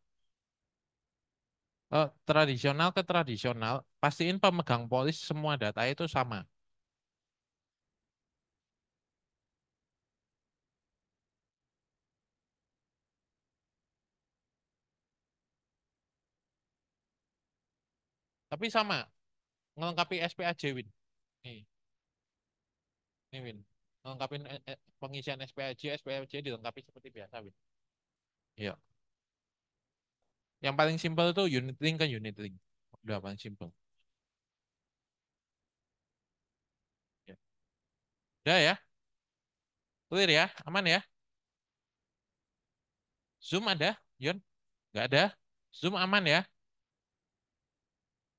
ke tradisional, pastiin pemegang polis semua data itu sama. Tapi sama, ngelengkapi SPAJ Win. Nih, nih Win. Ngelengkapin pengisian SPAJ dilengkapi seperti biasa Win. Iya. Yang paling simpel itu unit link ke unit link. Udah paling simpel. Ya. Udah ya, clear ya, aman ya. Zoom ada, Yon? Nggak ada. Zoom aman ya.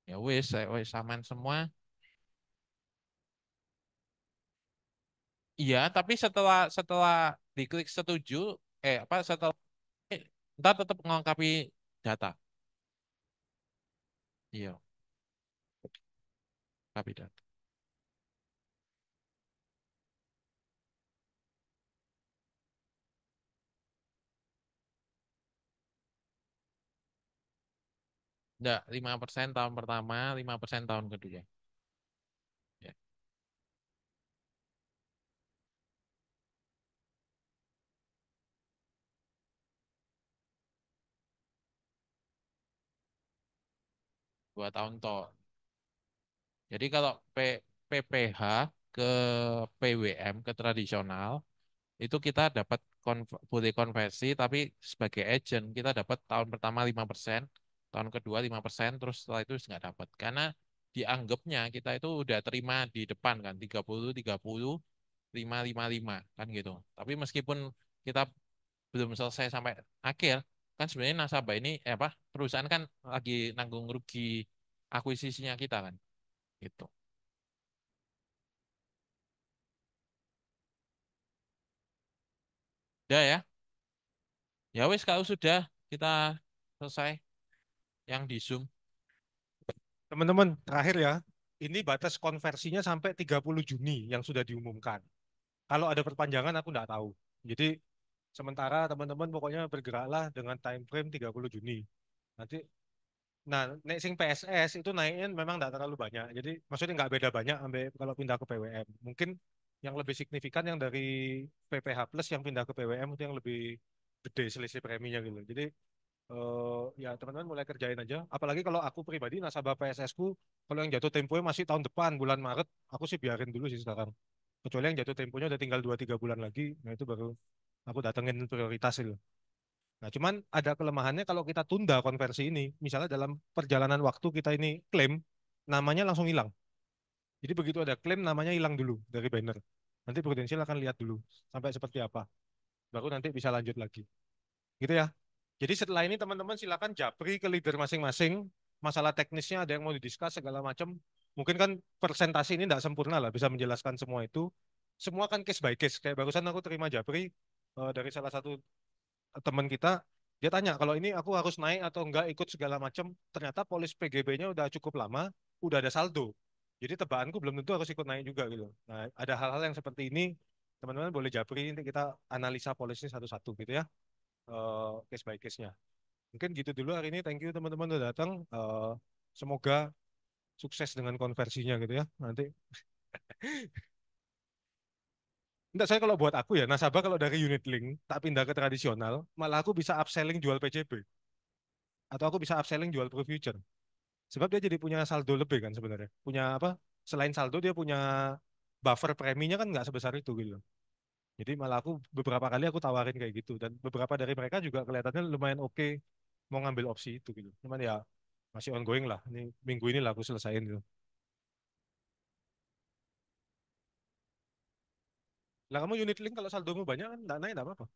Ya wis aman semua. Iya, tapi setelah setelah diklik setuju, apa setelah ntar tetap melengkapi data. Iya, lengkapi data. Enggak, 5% tahun pertama, 5% tahun kedua. Ya, 2 tahun toh. Jadi kalau PPH ke PWM ke tradisional itu kita dapat boleh konversi tapi sebagai agent kita dapat tahun pertama 5%, tahun kedua 5%, terus setelah itu nggak dapat karena dianggapnya kita itu udah terima di depan kan 30 30 5 5 5 kan gitu. Tapi meskipun kita belum selesai sampai akhir kan sebenarnya nasabah ini apa perusahaan kan lagi nanggung rugi akuisisinya kita kan gitu. Udah ya. Ya wis kalau sudah kita selesai yang di Zoom. Teman-teman, terakhir ya, ini batas konversinya sampai 30 Juni yang sudah diumumkan. Kalau ada perpanjangan aku nggak tahu. Jadi sementara teman-teman pokoknya bergeraklah dengan time frame 30 Juni. Nanti, nah, nek sing PSS itu naiknya memang nggak terlalu banyak. Jadi maksudnya nggak beda banyak sampai kalau pindah ke PWM. Mungkin yang lebih signifikan yang dari PPH Plus yang pindah ke PWM itu yang lebih gede selisih preminya gitu. Jadi ya teman-teman mulai kerjain aja. Apalagi kalau aku pribadi nasabah PSS ku, kalau yang jatuh temponya masih tahun depan bulan Maret, aku sih biarin dulu sih sekarang. Kecuali yang jatuh temponya udah tinggal 2-3 bulan lagi, nah itu baru aku datengin prioritas itu. Nah, cuman ada kelemahannya kalau kita tunda konversi ini, misalnya dalam perjalanan waktu kita ini klaim, namanya langsung hilang. Jadi begitu ada klaim, namanya hilang dulu dari banner. Nanti Prudential akan lihat dulu sampai seperti apa, baru nanti bisa lanjut lagi. Gitu ya. Jadi setelah ini teman-teman silakan japri ke leader masing-masing. Masalah teknisnya ada yang mau didiskus segala macam. Mungkin kan presentasi ini tidak sempurna lah bisa menjelaskan semua itu. Semua kan case by case. Kayak barusan aku terima japri dari salah satu teman kita. Dia tanya kalau ini aku harus naik atau enggak ikut segala macam. Ternyata polis PGB-nya udah cukup lama, udah ada saldo. Jadi tebakanku belum tentu harus ikut naik juga gitu. Nah, ada hal-hal yang seperti ini teman-teman boleh japri nanti kita analisa polisnya satu-satu gitu ya, case by case-nya. Mungkin gitu dulu hari ini. Thank you teman-teman udah datang. Semoga sukses dengan konversinya gitu ya. Nanti Enggak, saya kalau buat aku ya, nasabah kalau dari unit link tak pindah ke tradisional, malah aku bisa upselling jual PCB atau aku bisa upselling jual Pro Future. Sebab dia jadi punya saldo lebih kan sebenarnya. Punya apa? Selain saldo dia punya buffer preminya kan nggak sebesar itu gitu. Jadi malah aku beberapa kali aku tawarin kayak gitu dan beberapa dari mereka juga kelihatannya lumayan oke mau ngambil opsi itu gitu. Cuman ya masih ongoing lah. Ini minggu ini lah aku selesaiin gitu. Lah kamu unit link kalau saldomu banyak kan nggak naik nggak apa-apa.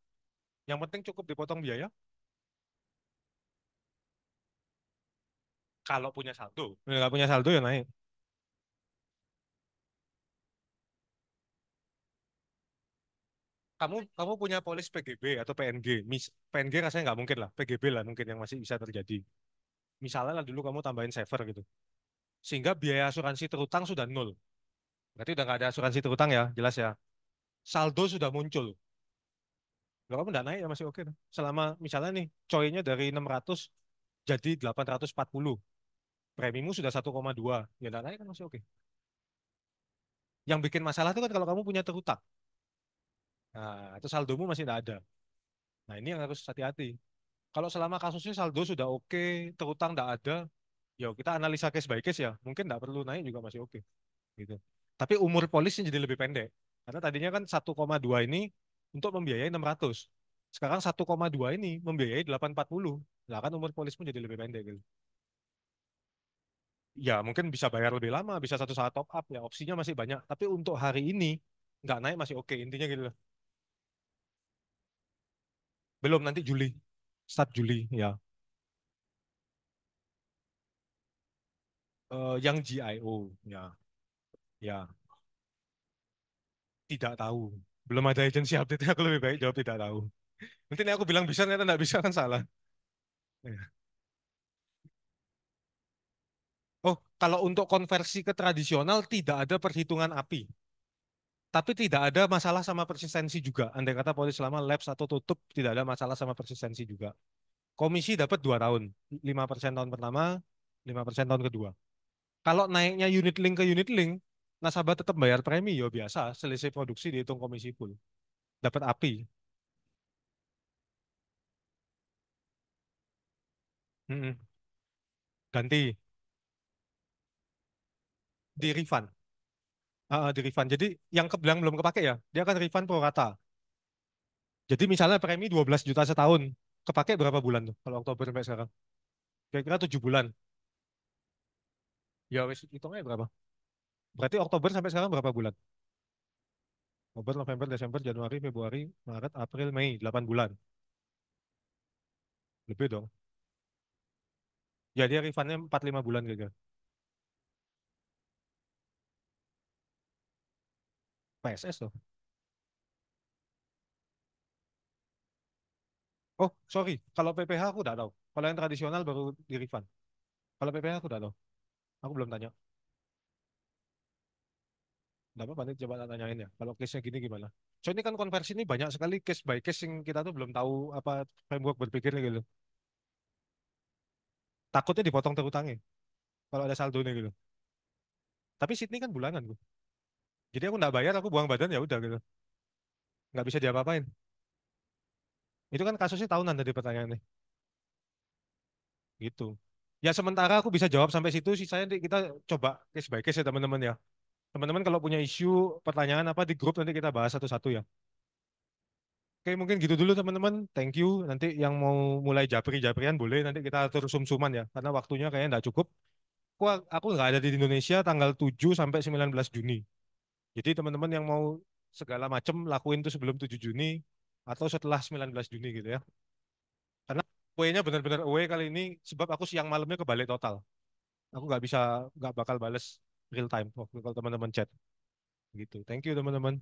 Yang penting cukup dipotong biaya kalau punya saldo. Nggak punya saldo ya naik. Kamu punya polis PGB atau PNG. PNG rasanya nggak mungkin lah. PGB lah mungkin yang masih bisa terjadi. Misalnya lah dulu kamu tambahin saver gitu. Sehingga biaya asuransi terutang sudah nol. Berarti udah nggak ada asuransi terutang ya, jelas ya. Saldo sudah muncul. Kalau kamu nggak naik ya masih oke. Selama misalnya nih, coinnya dari 600 jadi 840. Premimu sudah 1,2. Ya nggak naik kan masih oke. Yang bikin masalah itu kan kalau kamu punya terutang. Nah, itu saldomu masih nggak ada. Nah, ini yang harus hati-hati. Kalau selama kasusnya saldo sudah oke, terutang nggak ada, ya kita analisa case by case ya. Mungkin nggak perlu naik juga masih oke. Gitu. Tapi umur polisnya jadi lebih pendek. Karena tadinya kan 1,2 ini untuk membiayai 600. Sekarang 1,2 ini membiayai 840. Lah kan umur polis pun jadi lebih pendek gitu. Ya mungkin bisa bayar lebih lama, bisa satu saat top up ya opsinya masih banyak. Tapi untuk hari ini nggak naik masih oke intinya gitu loh. Belum nanti Juli, start Juli ya. Yang GIO ya, ya tidak tahu. Belum ada agency update, aku lebih baik jawab tidak tahu. Nanti nih aku bilang bisa, ternyata nggak bisa kan salah. Ya. Oh, kalau untuk konversi ke tradisional tidak ada perhitungan API. Tapi tidak ada masalah sama persistensi juga. Andai kata polis selama lapse atau tutup, tidak ada masalah sama persistensi juga. Komisi dapat 2 tahun. 5% tahun pertama, 5% tahun kedua. Kalau naiknya unit link ke unit link, nasabah tetap bayar premi, ya biasa. Selisih produksi dihitung komisi full. Dapat API. Mm-mm. Ganti. Di refund. Di refund. Jadi yang kebelang belum kepake ya, dia akan refund pro rata. Jadi misalnya premi 12 juta setahun, kepake berapa bulan tuh? Kalau Oktober sampai sekarang. Kira-kira 7 bulan. Ya wis hitungnya berapa? Berarti Oktober sampai sekarang berapa bulan? Oktober, November, Desember, Januari, Februari, Maret, April, Mei, 8 bulan. Lebih dong. Ya dia refundnya 4-5 bulan gitu. PSS tuh. Oh, sorry. Kalau PPH aku udah tahu. Kalau yang tradisional baru di refund. Kalau PPH aku udah tahu. Aku belum tanya. Nggak apa-apa, nanti coba tak tanyain ya. Kalau case-nya gini gimana? So ini kan konversi ini banyak sekali case by case yang kita tuh belum tahu apa framework berpikirnya gitu. Takutnya dipotong terutangnya kalau ada saldonya gitu. Tapi Sydney kan bulanan gue. Jadi aku nggak bayar, aku buang badan ya udah gitu. Nggak bisa diapa-apain. Itu kan kasusnya tahunan tadi pertanyaannya. Gitu. Ya sementara aku bisa jawab sampai situ, sisanya nanti kita coba case by case ya teman-teman ya. Teman-teman kalau punya isu, pertanyaan apa di grup nanti kita bahas satu-satu ya. Oke, mungkin gitu dulu teman-teman. Thank you. Nanti yang mau mulai japri-japrian boleh nanti kita atur sum-suman ya. Karena waktunya kayaknya nggak cukup. Aku nggak ada di Indonesia tanggal 7 sampai 19 Juni. Jadi teman-teman yang mau segala macam lakuin tuh sebelum 7 Juni atau setelah 19 Juni gitu ya. Karena away-nya benar-benar away kali ini sebab aku siang malamnya kebalik total. Aku nggak bisa, nggak bakal bales real time waktu kalau teman-teman chat gitu. Thank you teman-teman.